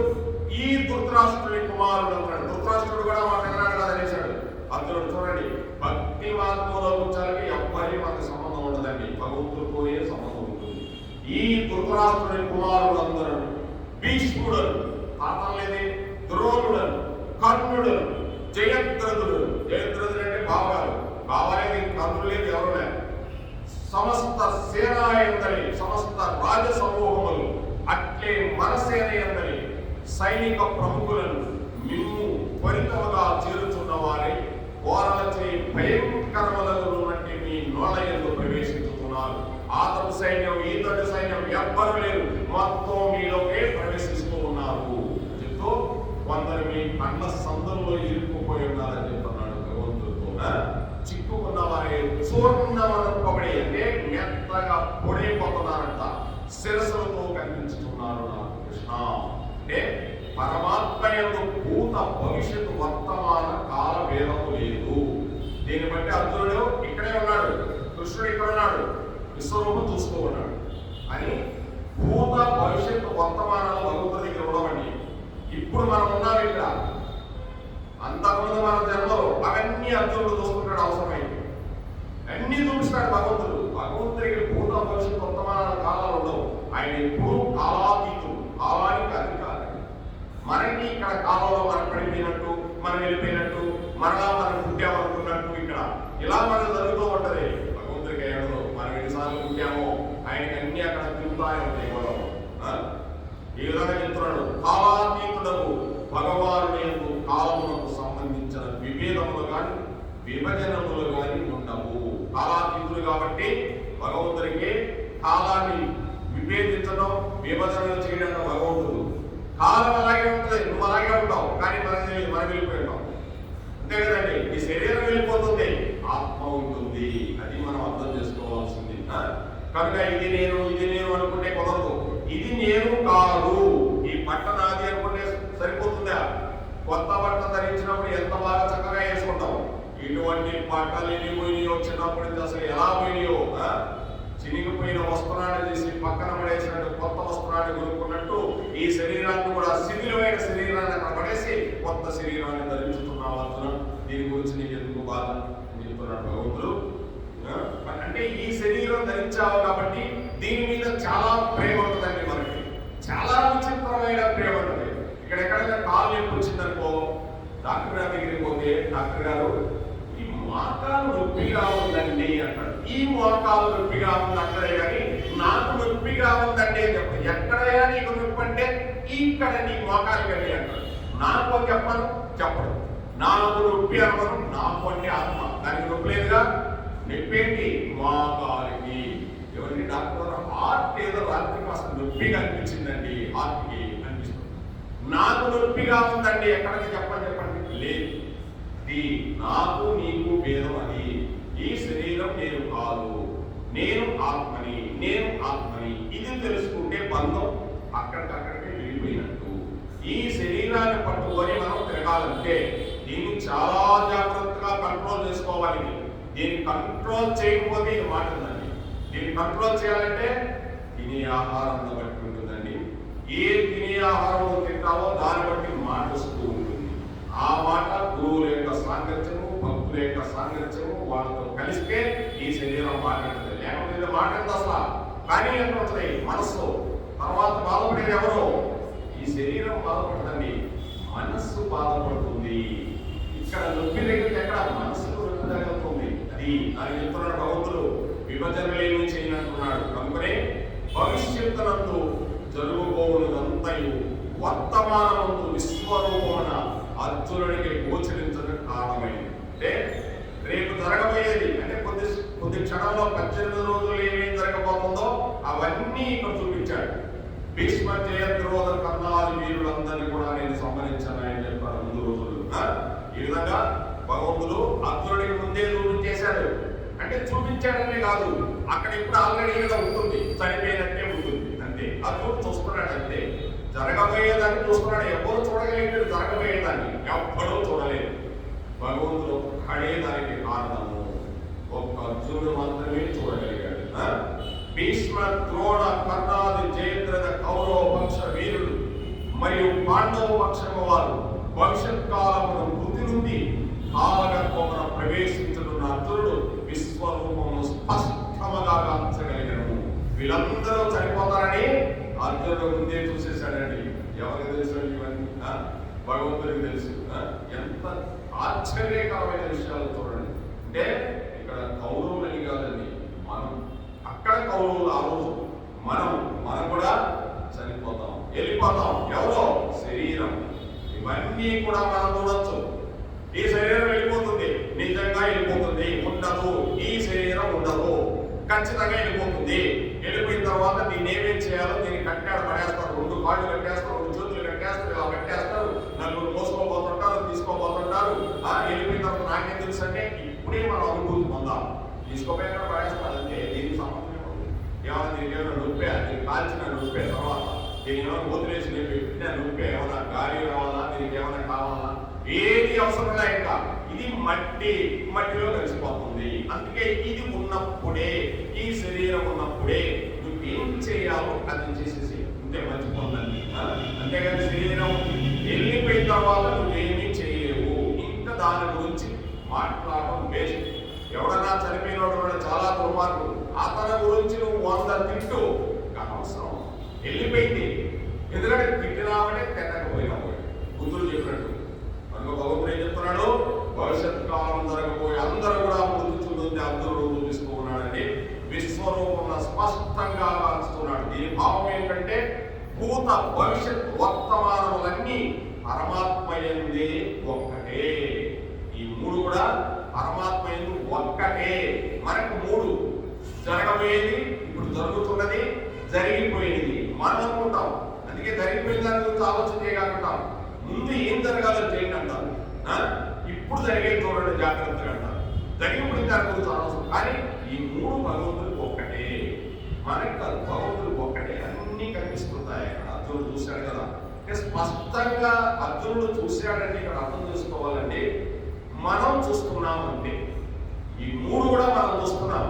ఈ ధృతరాష్ట్రుడి కుమారుడు అంటాడు. ధృతరాష్ట్రుడు కూడా మా పెదనాన్న కదా అనేసాడు. అర్జునుడు చూడండి, భక్తి మార్గంలో కూర్చోడానికి ఎవ్వరి మనకు సంబంధం ఉండదండి, భగవంతుడితోనే సంబంధం ఉంటుంది. ఈ ధృతరాష్ట్రుడి కుమారులందరూ భీష్ముడను, తాతలేదే ద్రోణుడను, కర్ణుడను, జయద్రథుడు. జయద్రథుడు అంటే బావగారు, బావలేదు కర్ణుడు లేదు, ఎవరు లేదు. సమస్త సేనా ఎందరి, సమస్త రాజ సమూహములు, అట్లే మనసేన ఎందరి సైనిక ప్రముఖులను మిమ్ము త్వరితముగా చేరుచున్న వారి ఓరలచే భయంకరములను వంటి మీ నోళ్ళయందు ప్రవేశించుతున్నారు. ఆతడు సైన్యం, ఈతడు సైన్యం ఎవ్వరు లేరు, మొత్తం మీలోకే ప్రవేశిస్తూ ఉన్నారు చెప్తూ కొందరు మీ కళ్ళ సందుల్లో ఇరుక్కుపోయి ఉన్నారని చెప్తున్నాడు భగవంతుడితో. చిక్కుకున్న వారి చూర్ణమనుకోబడి అంటే మెత్తగా పొడైపోతున్నారంట, శిరస్సులతో కనిపించుతున్నారు నాకు కృష్ణ. అంటే పరమాత్మ యందు భూత భవిష్యత్తు వర్తమాన కాల భేదము లేదు. దీన్ని బట్టి అర్జునుడు ఇక్కడే ఉన్నాడు, కృష్ణుడు ఇక్కడ ఉన్నాడు, విశ్వరూపం చూస్తూ ఉన్నాడు అని భూత భవిష్యత్తు వర్తమానాలు భగవంతుడి దగ్గర ఉండవండి. ఇప్పుడు మనం ఉన్నాం ఇక్కడ, అంతకుముందు మన జన్మలో అవన్నీ అర్జునుడు చూసుకుంటాడు. అవసరమైంది అన్ని చూపిస్తాడు భగవంతుడు. భగవంతుడికి భూత భవిష్యత్తు వర్తమానాల కాలాలు ఉండవు. ఆయన ఎప్పుడు కాలాతీతుడు, కాలానికి అధికారి. మనకి ఇక్కడ కాలంలో మనం పడిపోయినట్టు, మనం వెళ్ళిపోయినట్టు, మరలా మనం పుట్టామనుకున్నట్టు ఇక్కడ ఇలా మనకు జరుగుతూ ఉంటది. భగవంతుడికి ఏడదు, మనం ఎన్నిసార్లు పుట్టామో ఆయనకి అన్ని అక్కడ తిరుగుతాయి ఉంటాయి. ఈ విధంగా చెప్తున్నాడు, కాలాతీతుడకు భగవానుని యందు కాలమునకు సంబంధించిన విభేదములు కానీ విభజనములు కానీ ఉండవు. కాలాతీతుడు కాబట్టి భగవంతుడికి కాలాన్ని విభేదించడం, విభజనలు చేయడం భగవంతుడు. కాలం అలాగే ఉంటుంది, నువ్వు అలాగే ఉంటావు, కానీ మనకు తెలియదు, మనం వెళ్ళిపోయి ఉంటాం. అంతే కదండి. ఈ శరీరం వెళ్ళిపోతుంది, ఆత్మ ఉంటుంది. అది మనం అర్థం చేసుకోవాల్సింది. కనుక ఇది నేను, ఇది నేను అనుకుంటే కుదరదు. ఇది నేను కాదు, ఈ బట్ట నాది అనుకుంటే సరిపోతుందా? కొత్త బట్ట ధరించినప్పుడు ఎంత బాగా చక్కగా వేసుకుంటాం. ఇటువంటి బట్టలు ఎన్ని పోయినాయో, చిన్నప్పుడు అసలు ఎలా పోయినాయో, చినిగిపోయిన వస్త్రాన్ని తీసి పక్కన పడేసినట్టు కొత్త వస్త్రాన్ని కొనుక్కున్నట్టు ఈ శరీరాన్ని కూడా, శిథిలమైన శరీరాన్ని అక్కడ పడేసి కొత్త శరీరాన్ని ధరించుతున్నావు అర్జున. దీని గురించి నీకు ఎందుకు బాధ చెప్తున్నాడు భగవంతుడు. అంటే ఈ శరీరం ధరించావు కాబట్టి దీని మీద చాలా ప్రేమ ఉంటుందండి మనకి, చాలా విచిత్రమైన ప్రేమ ఉంటుంది. ఇక్కడ ఎక్కడైనా కాలు నొప్పి వచ్చిందనుకో, డాక్టర్ గారి దగ్గరికి పోతే డాక్టర్ గారు ఈ మోకాలు నొప్పిగా ఉందండి అంటాడు. ఈ మోకాలు నొప్పిగా ఉంది అక్కడే, కానీ నాకు నొప్పిగా ఉందండి అని చెప్తాడు. ఎక్కడైనా నీకు నొప్పి అంటే ఇక్కడ నీ మోకాలు కండి అంటాడు. నాకు చెప్పను, చెప్పడు. నాకు నొప్పి అనను, నాకు అంటే ఆత్మ, దానికి నొప్పి లేదుగా. నొప్పి ఏంటి? మోకాలికి. ఎవరికి? డాక్టర్ హార్ట్ ఏదో రాత్రి కాస్త నొప్పిగా అనిపించిందండి, హార్ట్కి అనిపిస్తుంది. నాకు నొప్పిగా ఉందండి, ఎక్కడికి చెప్పండి, చెప్పండి. లేదు, నాకు నీకు భేదం అది. ఈ శరీరం నేను కాదు, నేను ఆత్మని, నేను ఆత్మని. ఇది తెలుసుకుంటే బంధం అక్కడికక్కడికి వెళ్ళిపోయినట్టు. ఈ శరీరాన్ని పట్టుకొని మనం తిరగాలంటే దీన్ని చాలా జాగ్రత్తగా కంట్రోల్ చేసుకోవాలి. దీన్ని కంట్రోల్ చేయకపోతే ఇది మాట ఉందండి. దీన్ని కంట్రోల్ చేయాలంటే తినే ఆహారం బట్టి ఉంటుందండి. ఏ తినే ఆహారం తింటామో దాన్ని బట్టి మాట వస్తూ ఉంటుంది. ఆ మాట గురువుల యొక్క సాంగత్యము, భక్తుల యొక్క సాంగత్యము, వాళ్ళతో కలిస్తే ఈ శరీరం మాట్లాడుతుంది. లేకపోతే మాట్లాడదు అసలు. కానీ ఎట్లుంటుంది మనస్సు. తర్వాత బాధపడేది ఎవరు? ఈ శరీరం బాధపడుతుంది, మనస్సు బాధపడుతుంది. ఇక్కడ నొప్పి దగ్గర ఎక్కడ మనస్సుకు నొప్పి తగ్గుతుంది. అది అని చెప్తున్నాడు భగవంతుడు. విభజనలేమి చేయనంటున్నాడు. కనుకనే భవిష్యత్తునందు జరుగుబోవునంతయు వర్తమానమందు విశ్వరూపమున అర్జునుడికి గోచరించడం కారణమైంది. అంటే రేపు జరగబోయేది, అంటే కొద్ది క్షణంలో 18 రోజులు ఏమేమి జరగబోతుందో అవన్నీ ఇక్కడ చూపించాడు. భీష్మ జయద్రోధ కర్ణాది వీరులందరినీ కూడా నేను సంహరించానని చెప్పారు ముందు రోజులు. ఈ విధంగా భగవంతుడు అర్జునుడికి ముందే చూపించేశాడు. అంటే చూపించాడనే కాదు, అక్కడ ఇప్పుడు ఆల్రెడీ ఉంటుంది, చనిపోయినట్టే ఉంటుంది అంతే. అర్జునుడు చూస్తున్నాడు అంతే. జరగబోయేదాన్ని చూస్తున్నాడు. ఎవరు చూడగలిగాడు జరగబోయేదాన్ని? ఎవ్వడూ చూడలేదు. భగవంతుడు ఒక్కడే దానికి కారణము. ఒక్క అర్జునుడు మాత్రమే చూడగలిగాడు. భీష్మ, ద్రోణ, కర్ణాది, జయద్రథ కౌరవ పక్ష వీరులు మరియు పాండవ పక్షము వారు భవిష్యత్ కాలమును మృతి నుండి కాలగర్భమున ప్రవేశించనున్న అర్జునుడు విశ్వరూపమును స్పష్టముగా గాంచగలిగాడు. వీళ్ళందరూ చనిపోతారని అర్జునుడు ముందే చూసేశాడండి. ఎవరికి తెలుసు ఇవన్నీ? భగవంతుడికి తెలుసు. ఎంత ఆశ్చర్యకరమైన విషయాలు చూడండి. అంటే ఇక్కడ కౌరవులని కాదండి, మనం అక్కడ కౌరవులు ఆ రోజు మనం కూడా చనిపోతాం, వెళ్ళిపోతాం. ఎవరో శరీరం ఇవన్నీ కూడా మనం చూడొచ్చు. ఈ శరీరం వెళ్ళిపోతుంది, నిజంగా వెళ్ళిపోతుంది, ఉండదు. ఈ శరీరం ఉండదు, ఖచ్చితంగా వెళ్ళిపోతుంది. వెళ్ళిపోయిన తర్వాత నేనేమేం చేయాలో దీన్ని కట్టాడు పడేస్తారు. 2 కాళ్ళు కట్టేస్తారు, 2 చేతులు కట్టేస్తారు, ఇలా కట్టేస్తారు. నలుగురు మోసుకోబోతుంటారు, తీసుకోబోతుంటారు. వెళ్ళిపోయిన తర్వాత నాకేం తెలుసు అంటే ఇప్పుడే మనం అనుభూతి పొందాం. తీసుకోపోయినా పడేస్తారు అంటే దీనికి సంబంధమే ఉంది. ఏమైనా దీనికి ఏమైనా నొప్పే, దీనికి కాల్చిన నొప్పే, తర్వాత దీనికి ఏమైనా వదిలేసి పెట్టిన నొప్పే, ఏమైనా గాలి రావాలా, దీనికి ఏమైనా కావాలా, ఏది అవసరం లేక ఇది మట్టిలో కలిసిపోతుంది. అందుకే ఇది ఉన్నప్పుడే, ఈ శరీరం ఉన్నప్పుడే నువ్వేం చేయాలో అది చేసేసి ఉంటే మర్చిపోతుంది. అంతేగాని శరీరం వెళ్ళిపోయిన తర్వాత నువ్వేమీ చేయలేవు. ఇంకా దాని గురించి మాట్లాడడం వేస్ట్. ఎవడన్నా చనిపోయినోడు చాలా దుర్మార్గుడు, అతని గురించి నువ్వు 100 తింటూ అనవసరం. వెళ్ళిపోయింది. ఎందుకంటే తిట్టినామంటే తినకపోయినావు. బుద్ధుడు చెప్పినట్టు మనకు భగవంతుడు ఏం చెప్తున్నాడు? భవిష్యత్ కాలం జరగబోయే అందరూ కూడా మృతి చూస్తుంది, అందరూ చూపిస్తూ ఉన్నాడండి. విశ్వరూపం స్పష్టంగా కాల్చుతున్నాడు. దీని భావం ఏంటంటే భూత భవిష్యత్ వర్తమానములన్నీ పరమాత్మయందే ఒక్కటే. ఈ 3 కూడా పరమాత్మ ఎందు ఒక్కటే. మనకు 3 జరగబోయేది, ఇప్పుడు జరుగుతున్నది, జరిగిపోయేది మనం అనుకుంటాం. అందుకే జరిగిపోయిన దాని గురించి ఆలోచన చేయగలుగుతాం. ముందు ఏం జరగాలో చేయండి అంటారు, ఇప్పుడు జరిగే చూడండి జాగ్రత్తగా అంటారు. జరిగిపోయిన దాని గురించి అనవసరం. కానీ ఈ 3 భగవంతుడికి ఒక్కటే, మనకి కాదు, భగవంతుడికి ఒక్కటే. అన్నీ కనిపిస్తుంటాయి. అక్కడ అర్జునుడు చూశాడు కదా, స్పష్టంగా అర్జునుడు చూశాడంటే ఇక్కడ అర్థం చేసుకోవాలంటే మనం చూస్తున్నాం అంటే ఈ 3 కూడా మనం చూస్తున్నాం.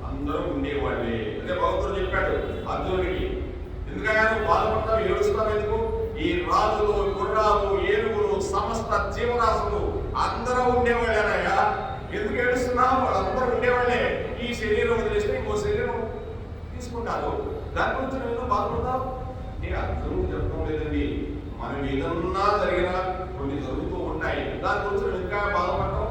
అందరూ ఉండేవాళ్ళే. అంటే భగవంతుడు చెప్పాడు అర్జునుడికి, ఎందుకైనా నువ్వు బాధపడతావు, ఏడుస్తావు ఎందుకు? ఈ రాజులు, గుర్రాలు, ఏనుగులు, సమస్త జీవరాశులు అందరూ ఉండేవాళ్ళేనాయా, ఎందుకు ఏడుస్తున్నావు? వాళ్ళందరూ ఉండేవాళ్ళే. ఈ శరీరం వదిలేస్తే ఇంకో శరీరం తీసుకుంటారు, దాని గురించి నువ్వు బాధపడతావు. అర్జునుడు చెప్పడం లేదండి, మనం ఏదన్నా జరిగినా కొన్ని జరుగుతూ ఉంటాయి, దాని గురించి నువ్వు ఇంకా బాధపడతావు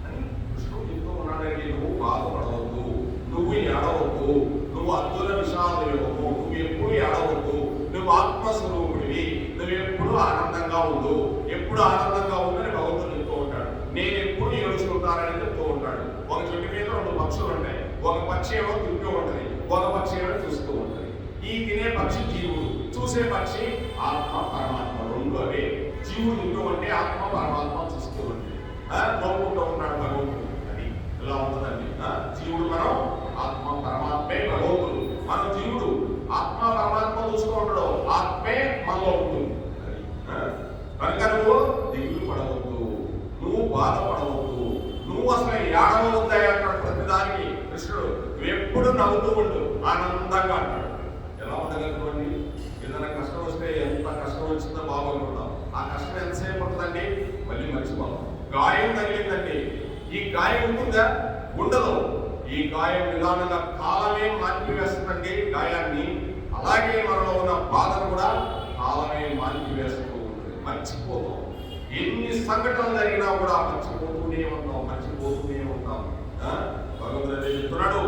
అని కృష్ణుడు చెప్తూ ఉన్నాడండి. నువ్వు బాధపడవద్దు, నువ్వు ఏడవద్దు, నువ్వు అర్జున విషాదం ఇవ్వవు, నువ్వు ఎప్పుడు ఏడవద్దు, నువ్వు ఆత్మస్వరూపుడివి, నువ్వు ఎప్పుడు ఆనందంగా ఉండు, ఎప్పుడు ఆనందంగా ఉందని భగవంతుడు చెప్తూ ఉంటాడు. నేను ఎప్పుడు ఏడుస్తుంటానని చెప్తూ ఉంటాడు. ఒక చెట్టు మీద 2 పక్షులు ఉంటాయి. ఒక పక్షి ఏమో తింటూ ఉంటుంది, ఒక పక్షి ఏమో చూస్తూ ఉంటుంది. ఈ తినే పక్షి జీవుడు, చూసే పక్షి ఆత్మ పరమాత్మ, 2 అవే. జీవుడు తింటూ ఉంటే ఆత్మ పరమాత్మ చూస్తూ ఉంటుంది, నవ్వుకుంటూ ఉంటాడు భగవంతుడు. అది ఇలా ఉంటుందండి. జీవుడు మనం, ఆత్మ పరమాత్మే భగవంతుడు. మన జీవుడు ఆత్మ పరమాత్మ చూస్తూ ఉంటాడు, ఆత్మే మనలో ఉంటుంది. కనుక నువ్వు దిగులు పడవద్దు, నువ్వు బాధపడవద్దు, నువ్వు అసలు ఏడవద్దాయి అంటాడు ప్రతిదానికి కృష్ణుడు. నువ్వు ఎప్పుడు నవ్వుతూ ఉండు, ఆనందంగా అంటాడు. ఎలా ఉండగలుగుతుంది? ఏదైనా కష్టం వస్తే ఎంత కష్టం వచ్చిందో బాగుంటుందాం, ఆ కష్టం ఎంతసేపు ఉంటుందండి, మళ్ళీ మర్చిపోతాం. గాయం తగిలిందండి, ఈ గాయం ఉంటుందా? ఉండదు. ఈ గాయం నిదానంగా కాలమే మాన్పివేస్తుందండి గాయాన్ని. అలాగే మనలో ఉన్న బాధను కూడా కాలమే మాన్పివేస్తూ ఉంటుంది, మర్చిపోతాం. ఎన్ని సంఘటనలు జరిగినా కూడా మర్చిపోతూనే ఉంటాం. భగవంతుడు చెప్తున్నాడు,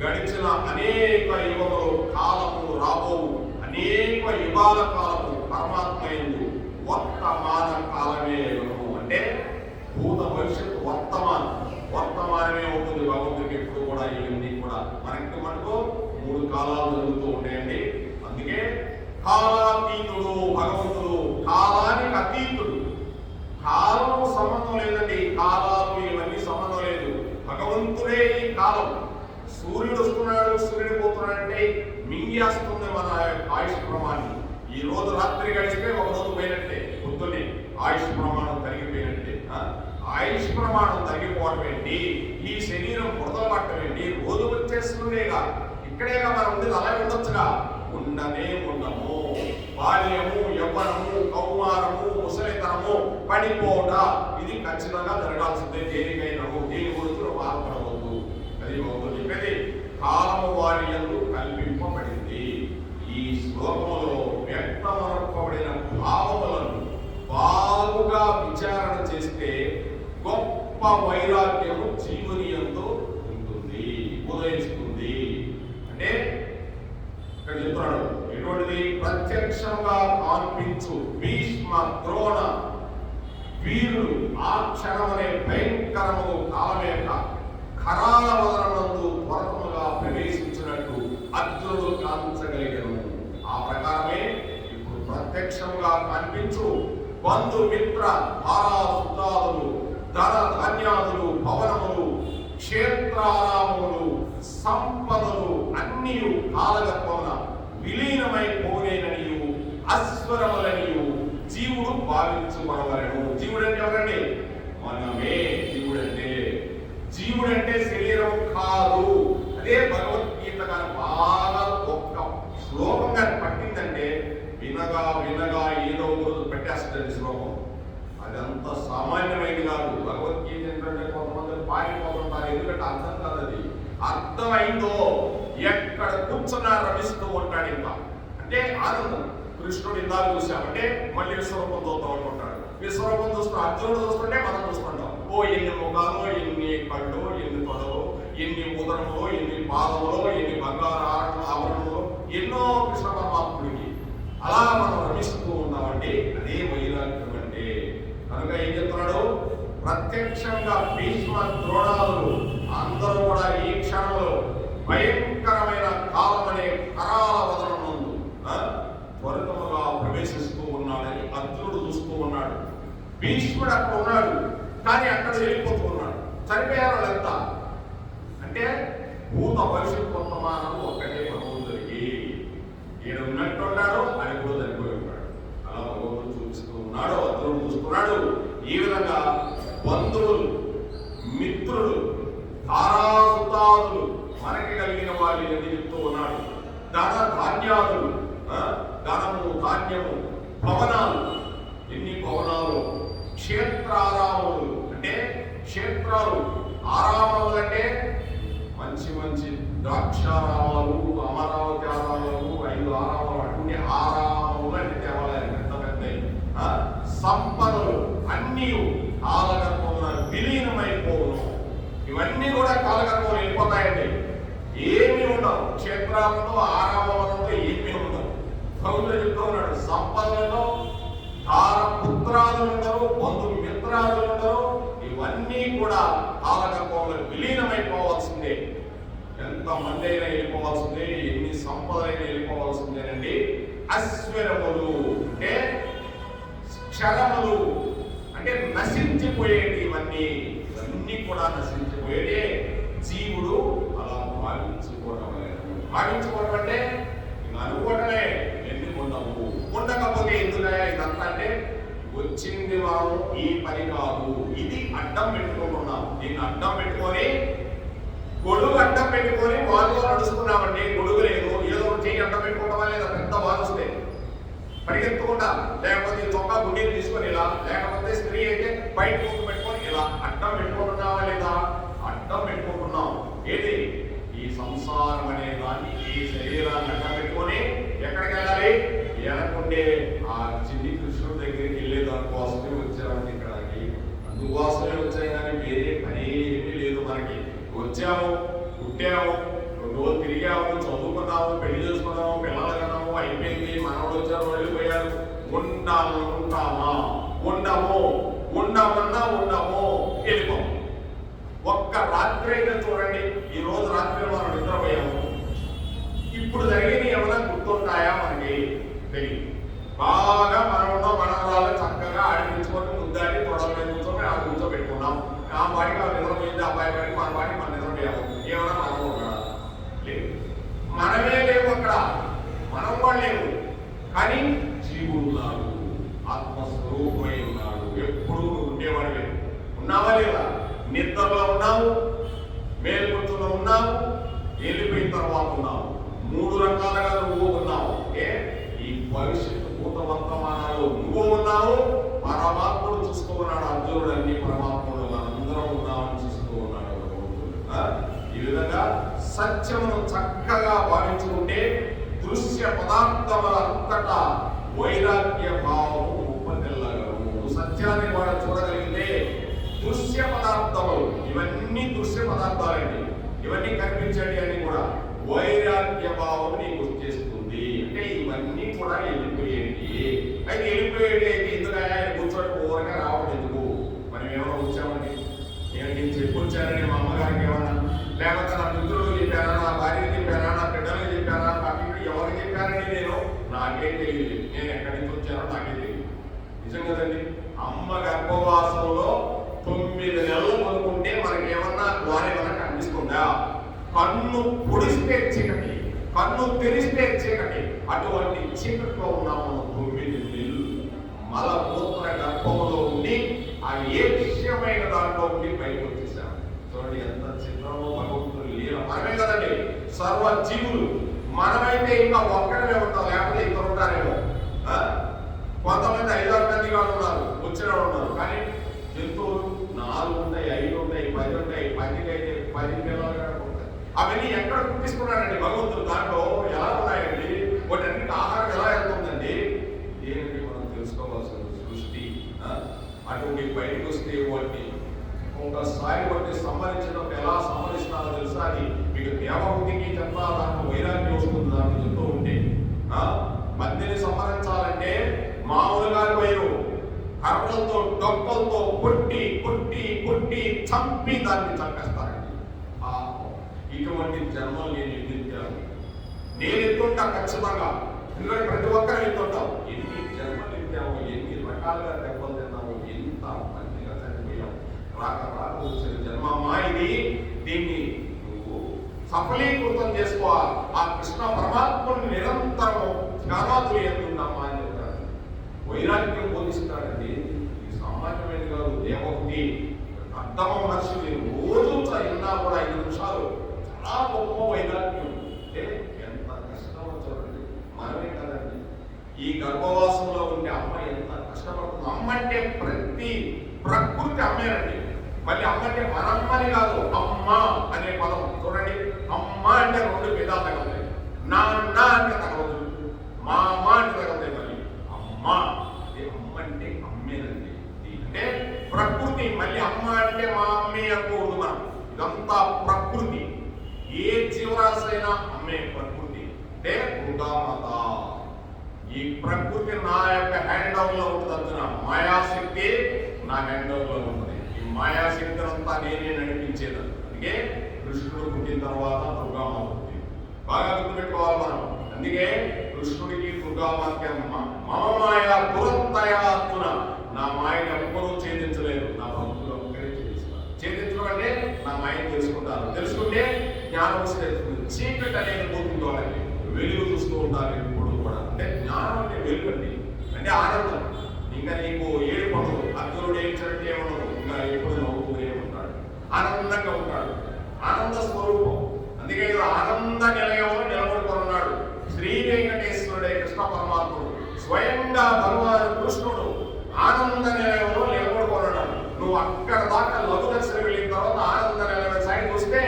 గడిచిన అనేక యుగములు కాలము రాబోవు, అనేక యుగాల కాలము పరమాత్మ యందు వర్తమాన కాలమే యుగము. అంటే భూత భవిష్యత్తు వర్తమానమే ఉంటుంది భగవంతుడికి ఎప్పుడు కూడా. ఇవన్నీ కూడా మనకు 3 కాలాలు జరుగుతూ ఉంటాయండి. అందుకే కాలాతీతుడు భగవంతుడు, కాలానికి అతీతుడు. కాలం సంబంధం లేదండి, కాలాలు ఇవన్నీ సంబంధం లేదు. భగవంతుడే ఈ కాలం. సూర్యుడు వస్తున్నాడు, సూర్యుడు పోతున్నాడు అంటే మింగేస్తుంది మన ఆయుష్ ప్రమాణాన్ని. ఈ రోజు రాత్రి గడిస్తే ఒక రోజు పోయినట్టే, పొద్దున్నే ఆయుష్ ప్రమాణం తరిగిపోయినట్టే. ఆయుష్ ప్రమాణం తరిగిపోవడం ఏంటి, ఈ శరీరం బురదలు పట్టడం ఏంటి, రోజు వచ్చేస్తుందేగా, ఇక్కడేగా మనం ఉండేది, అలాగే ఉండొచ్చుగా. ఉండనే ఉండము. బాల్యము, యవ్వనము, కౌమారము, ముసలితనము, పడిపోవట ఇది ఖచ్చితంగా జరగాల్సిందే. దేనికైనాము దేని గురించి బాధపడవద్దు. అది బాగుంది చెప్పేది. కాలము వారి యందు కల్పింపబడింది. ఈ శ్లోకములో వ్యక్తమనపబడిన భావములను బాగుగా విచారణ చేస్తే గొప్ప వైరాగ్యము జీవుని యందు ఉంటుంది, ఉదయిస్తుంది. అంటే ఇక్కడ చెప్తున్నాడు ఎటువంటిది, ప్రత్యక్షంగా కనిపించు భీష్మ ద్రోణ వీరులు ఆ క్షణమనే భయంకరము కాలం యొక్క ఖరాల వదనందు త్వరతముగా ప్రవేశించినట్టు అర్జునుడు కాంచగలిగను. ఆ ప్రకారమే ఇప్పుడు ప్రత్యక్షంగా కనిపించు బంధుమిత్ర ఆరాసుతాదులు, ధన ధాన్యాదులు, భవనములు, క్షేత్రారామములు, సంపదలు అన్నీ కాలగత్వమున విలీనమైపోనేననియు అశ్వరములనియు జీవుడు భావించుకొనవలెను. జీవుడంటే ఎవరండి? మనమే జీవుడంటే. జీవుడంటే శరీరం కాదు. అదే భగవద్గీత కానీ బాగా ఒక్క శ్లోకంగా పట్టిందంటే వినగా వినగా ఏదో రోజు పెట్టేస్తుంది శ్లోకం. అదంత సామాన్యమైనది కాదు. భగవద్గీత ఏంటంటే కొంతమంది పారిపోతుంటారు, ఎందుకంటే అర్థం కాదు. అది అర్థమైందో ఎక్కడ కూర్చున్నా రమిస్తూ ఉంటాడు. ఇంకా అంటే ఆనందం. కృష్ణుడు ఇందాక చూసామంటే మళ్ళీ విశ్వరూపం చూద్దాం అనుకుంటాడు. విశ్వరూపం చూస్తున్నా, అర్జునుడు చూస్తుంటే మనం చూస్తుంటాం. ఓ ఎన్ని ముఖాలు, ఎన్ని కళ్ళు, ఎన్ని తొడలు, ఎన్ని ఉదరములు, ఎన్ని పాదములు, ఎన్ని బంగారు ఆభరణములు, ఎన్నో కృష్ణ పరమాత్ముడికి అలా మనం రమిస్తూ ఉన్నామండి. అదే వైరాగ్యం అంటే. కనుక ఏం చెప్తున్నాడు, ప్రత్యక్షంగా భీష్మ ద్రోణాలు అందరూ కూడా ఈ క్షణంలో భయంకరమైన కాలం అనే కరాల వదనం ముందు త్వరితముగా ప్రవేశిస్తూ ఉన్నాడని అర్జునుడు చూస్తూ ఉన్నాడు. భీష్ముడు అక్కడ ఉన్నాడు, కానీ అక్కడ వెళ్ళిపోతూ ఉన్నాడు. చనిపోయారు వాళ్ళంతా. అంటే భూత భవిష్యత్ వర్తమానం ఒక్కటే భగవంతుడికి. ఈయన ఉన్నట్టు ఉన్నాడు, ఆయన కూడా చనిపోయి ఉన్నాడు. అలా భగవంతుడు చూపిస్తూ ఉన్నాడు, అర్జునుడు చూస్తున్నాడు. ఈ విధంగా బంధువులు, మిత్రులు, తారాసుతాదులు మనకి కలిగిన వాళ్ళు ఎన్ని చెప్తూ ఉన్నాడు. ధన ధాన్యాదులు, ధనము ధాన్యము, భవనాలు, ఎన్ని భవనాలు, క్షేత్రారామములు అంటే క్షేత్రాలు, ఆరామములు అంటే మంచి మంచి ద్రాక్షారామాలు, అమరావతి ఆరామాలు, 5 ఆరామాలు, అటువంటి ఆరామములు అంటే దేవాలయాలు పెద్ద పెద్ద. సంపదలు అన్నీ కాలగర్భమున విలీనమైపోవును. ఇవన్నీ కూడా కాలగర్భంలో వెళ్ళిపోతాయండి. ఏమీ ఉండవు. క్షేత్రాలలో, ఆరామాలలో ఏమీ ఉండవు. భగవంతుడు చెప్తూ ఉన్నాడు, సంపదలలో పుత్రాలు ఉండరు, బంధు మిత్రాలు ఉండరు. ఇవన్నీ కూడా కాలగర్భంలో విలీనమైపోవాల్సిందే. ఎంతమంది అయినా వెళ్ళిపోవాల్సిందే, ఎన్ని సంపదలైనా వెళ్ళిపోవాల్సిందేనండి. అశ్వరములు అంటే క్షరములు అంటే నశించిపోయేది. ఇవన్నీ కూడా నశించిపోయేదే. జీవుడు అలా భావించుకోవడం. భావించుకోవడం అంటే అనుకోవటమే. ఎన్ని ఉండవు, ఉండకపోతే ఎందుకయ్యా ఇదంతా అంటే వచ్చింది మనం ఈ పని కాదు, ఇది అడ్డం పెట్టుకుంటున్నాం. దీన్ని అడ్డం పెట్టుకొని గొడుగు అడ్డం పెట్టుకొని వాళ్ళు నడుస్తున్నామండి. గొడుగు లేదు, ఏదో చెయ్యి అడ్డం పెట్టుకుంటామా లేదా, పెద్ద వాళ్ళు వస్తే పరిగెత్తుకుంటా, లేకపోతే చొక్కా గుండెలు తీసుకొని ఇలా, లేకపోతే స్త్రీ అయితే బయట ముందు పెట్టుకొని ఇలా అడ్డం పెట్టుకుంటున్నావా లేదా? అడ్డం పెట్టుకుంటున్నాం. ఏది ఈ సంసారం అనే దాన్ని, ఈ శరీరాన్ని అడ్డం పెట్టుకొని ఎక్కడికి వెళ్ళాలి? ఎనకుండే ఆ చిన్ని కృష్ణుడి దగ్గరికి వెళ్ళే దానికోసమే వచ్చామండి ఇక్కడికి. అందుకోసమే వచ్చాయి, కానీ వేరే పని ఏమీ లేదు మనకి. వచ్చాము, పుట్టాము, 2 రోజులు తిరిగాము, చదువుకున్నాము, పెళ్లి చేసుకున్నాము, పిల్లలు కన్నాము, అయిపోయింది. మనవాడు వచ్చారు, వెళ్ళిపోయారు. ఉంటామా? ఉండము. ఉండమన్నా ఉండము, వెళ్ళిపోము. ఒక్క రాత్రి అయితే చూడండి, ఈ రోజు రాత్రి మనం నిద్రపోయాము. ఇప్పుడు జరిగిన ఏమైనా గుర్తుంటాయా మనకి? తెలియదు. బాగా మన వాళ్ళు చక్కగా ఆడిపించుకొని ముద్దాడి తొడల మీద కూర్చొని ఆ కూర్చోబెట్టుకున్నాం. ఆ వాడికి ఆ నిద్రపోయింది, అబ్బాయి వాడికి మన నిద్రపోయాము. ఏమైనా మనం లేదు, మనమే లేవు అక్కడ. లేవు, కానీ జీవుడు ఉన్నాడు, ఆత్మస్వరూపమై ఉన్నాడు. ఎప్పుడు నువ్వు ఉండేవాడివే. ఉన్నావా లేదా? నిద్రలో ఉన్నావు, మేల్కొంటులో ఉన్నావు, వెళ్ళిపోయిన తర్వాత ఉన్నావు. 3 రకాలుగా నువ్వు ఉన్నావు. ఈ భవిష్యత్తు భూత వర్తమానాలు నువ్వు ఉన్నావు, పరమాత్ముడు చూస్తూ ఉన్నాడు. అర్జునుడు అన్ని పరమాత్ముడు మనందరం ఉన్నామని చూస్తూ ఉన్నాడు. ఈ విధంగా సత్యమును చక్కగా భావించుకుంటే దృశ్య పదార్థముల అంతటా వైరాగ్య భావము ఉప్పతిల్లగలము. సత్యాన్ని కూడా చూడగలిగితే దృశ్య పదార్థములు, ఇవన్నీ దృశ్య పదార్థాలండి, ఇవన్నీ కనిపించండి అని కూడా వైరాగ్య భావం నీకు వచ్చేస్తుంది. అంటే ఇవన్నీ కూడా వెళ్ళిపోయేది. అయితే వెళ్ళిపోయేది అయితే ఎందుకు ఆయన కూర్చొని ఓరగా రావడం ఎందుకు? మనం ఏమైనా వచ్చామండి, నేను చెప్పొచ్చానని మా అమ్మగారికి ఏమన్నా, లేకపోతే నా మిత్రులు చెప్పానా, నా భార్యకి చెప్పానా, నా బిడ్డలకు చెప్పానా, నాకు ఎవరికి చెప్పానని నాకే తెలియదు. నేను ఎక్కడి నుంచి వచ్చానో నాకే తెలియదు. నిజం కదండి. అమ్మ గర్భవాసంలో 9 నెలలు పడుకుంటే మనకేమన్నా ద్వారా ఏమన్నా కనిపిస్తుందా? కన్ను పొడిస్తే చీకటి, కన్ను తెరిస్తే చీకటి. అటువంటి చీకటిలో ఉన్నాము 9 నెలలు. మలమూత్ర గర్భంలో ఉండి ఆ ఏ విషయమైన దాంట్లో ఉండి బయటకు వచ్చేసాం. చూడండి ఎంత చిత్రమో భగవంతుడు లీల. మనమే కదండి సర్వ జీవులు. మనమైతే ఇంకా ఒక్కడమే ఉంటాం, లేకపోతే ఇద్దరు ఉంటారేమో. కొంతమంది 5-6 మంది వాళ్ళు ఉన్నారు, వచ్చిన ఉన్నారు. కానీ జంతువులు 4 ఉంటాయి, 5 ఉంటాయి, 10 ఉంటాయి. 10కి అయితే 10 పిల్లలుగా ఉంటాయి. అవన్నీ ఎక్కడ గుర్తిస్తున్నాడండి భగవంతుడు? దాంట్లో ఎలా ఉన్నాయండి? వాటన్నిటి ఆహారం ఎలా వెళ్తుందండి? దేనిని మనం తెలుసుకోవాల్సిన సృష్టి. అటువంటి బయటకు వస్తే వాటిని ఒకసారి వాటిని సంహరించడం ఎలా సంహరిస్తున్నారో తెలుసా? అది మీకు దేవభూతికి చెప్తా, దాంట్లో వైరాగ్యం వస్తుంది. దాంట్లో చెప్తూ ఉంటే మందిని సంహరించాలంటే మామూలుగా వేరు, కర్రలతో డొక్కలతో కొట్టి కొట్టి కొట్టి చంపి దాన్ని చంపేస్తారండి. ఇటువంటి జన్మలు నేను ఎత్తించాను, నేను ఎత్తుంటా ఖచ్చితంగా. ఎందుకంటే ప్రతి ఒక్కరు ఎత్తుంటాం. ఎన్ని జన్మలు ఎత్తాము, ఎన్ని రకాలుగా దెబ్బలు తిన్నాము, ఎంత మంచిగా చనిపోయాము. రాక వచ్చిన జన్మమ్మా ఇది. దీన్ని నువ్వు సఫలీకృతం చేసుకోవాలి. ఆ కృష్ణ పరమాత్మను నిరంతరం జ్ఞానాతులు ఎత్తుంటామా అని చెప్తాడు. వైరాగ్యం బోధిస్తాడండి. ఇది సామాన్యమైన కాదు. దేవహుతి అర్థమ మనిషి రోజు విన్నా కూడా 5 నిమిషాలు చాలా గొప్ప వైరాగ్యం. అంటే ఎంత కష్టమో చూడండి. మనమే కదండి ఈ గర్భవాసంలో ఉండే అమ్మ ఎంత కష్టపడుతుంది. అమ్మ అంటే ప్రకృతి అమ్మేనండి. మళ్ళీ అమ్మ అంటే మనమ్మని కాదు, అమ్మ అనే పదం చూడండి. అమ్మ అంటే 2 విధాలు తగలుతాయి. నాన్న అంటే తగలదు, మా అమ్మ అంటే తగలుతాయి. మళ్ళీ అమ్మ అంటే అమ్మేనండి. అంటే ప్రకృతి. మళ్ళీ అమ్మ అంటే మా అమ్మే అనుకోవద్దు మనం. ఇదంతా ప్రకృతి. ఏ జీవరాశి అయినా అమ్మే ప్రకృతి. అంటే వృధామాత. ఈ ప్రకృతి నా యొక్క హ్యాండ్ ఓవర్ లో ఉంటుంది. అర్జున, మాయాశక్తి నా హ్యాండ్ ఓవర్ లో ఉంటుంది. ఈ మాయాశక్తి అంతా నేనే నడిపించేది. అందుకే కృష్ణుడు పుట్టిన తర్వాత దుర్గామాత పుట్టింది. బాగా గుర్తుపెట్టుకోవాలి మనం. అందుకే కృష్ణుడికి దుర్గామాత మమ మాయ దురంతయా అర్జున. నా మాయని ఎవ్వరూ ఛేదించలేరు, నా భక్తులు ఒక్కరే ఛేదిస్తారు. ఛేదించడం అంటే నా మాయని తెలుసుకుంటారు. తెలుసుకుంటే జ్ఞానం వస్తుంది. చీకటి అనేది పోతుందో వాళ్ళకి వెలుగు చూస్తూ ఉంటారు ఎప్పుడు కూడా. అంటే జ్ఞానం అంటే వెలుగండి, అంటే ఆనందం. ఇంకా నీకు ఏడు పనులు అర్జునుడు ఏడ్చినట్టు ఏమన్నా ఇంకా ఎప్పుడు నవ్వుతూనే ఉంటాడు, ఆనందంగా ఉంటాడు. ఆనంద స్వరూపం. అందుకే ఆనంద నిలయంలో నిలబడుకున్నాడు శ్రీ వెంకటేశ్వరుడే కృష్ణ పరమాత్ముడు. స్వయంగా భగవాన్ కృష్ణుడు ఆనంద నిలయంలో నిలబడుకున్నాడు. నువ్వు అక్కడ దాకా లఘు దర్శనం వెళ్ళిన తర్వాత ఆనంద నిలయం సైడ్ వస్తే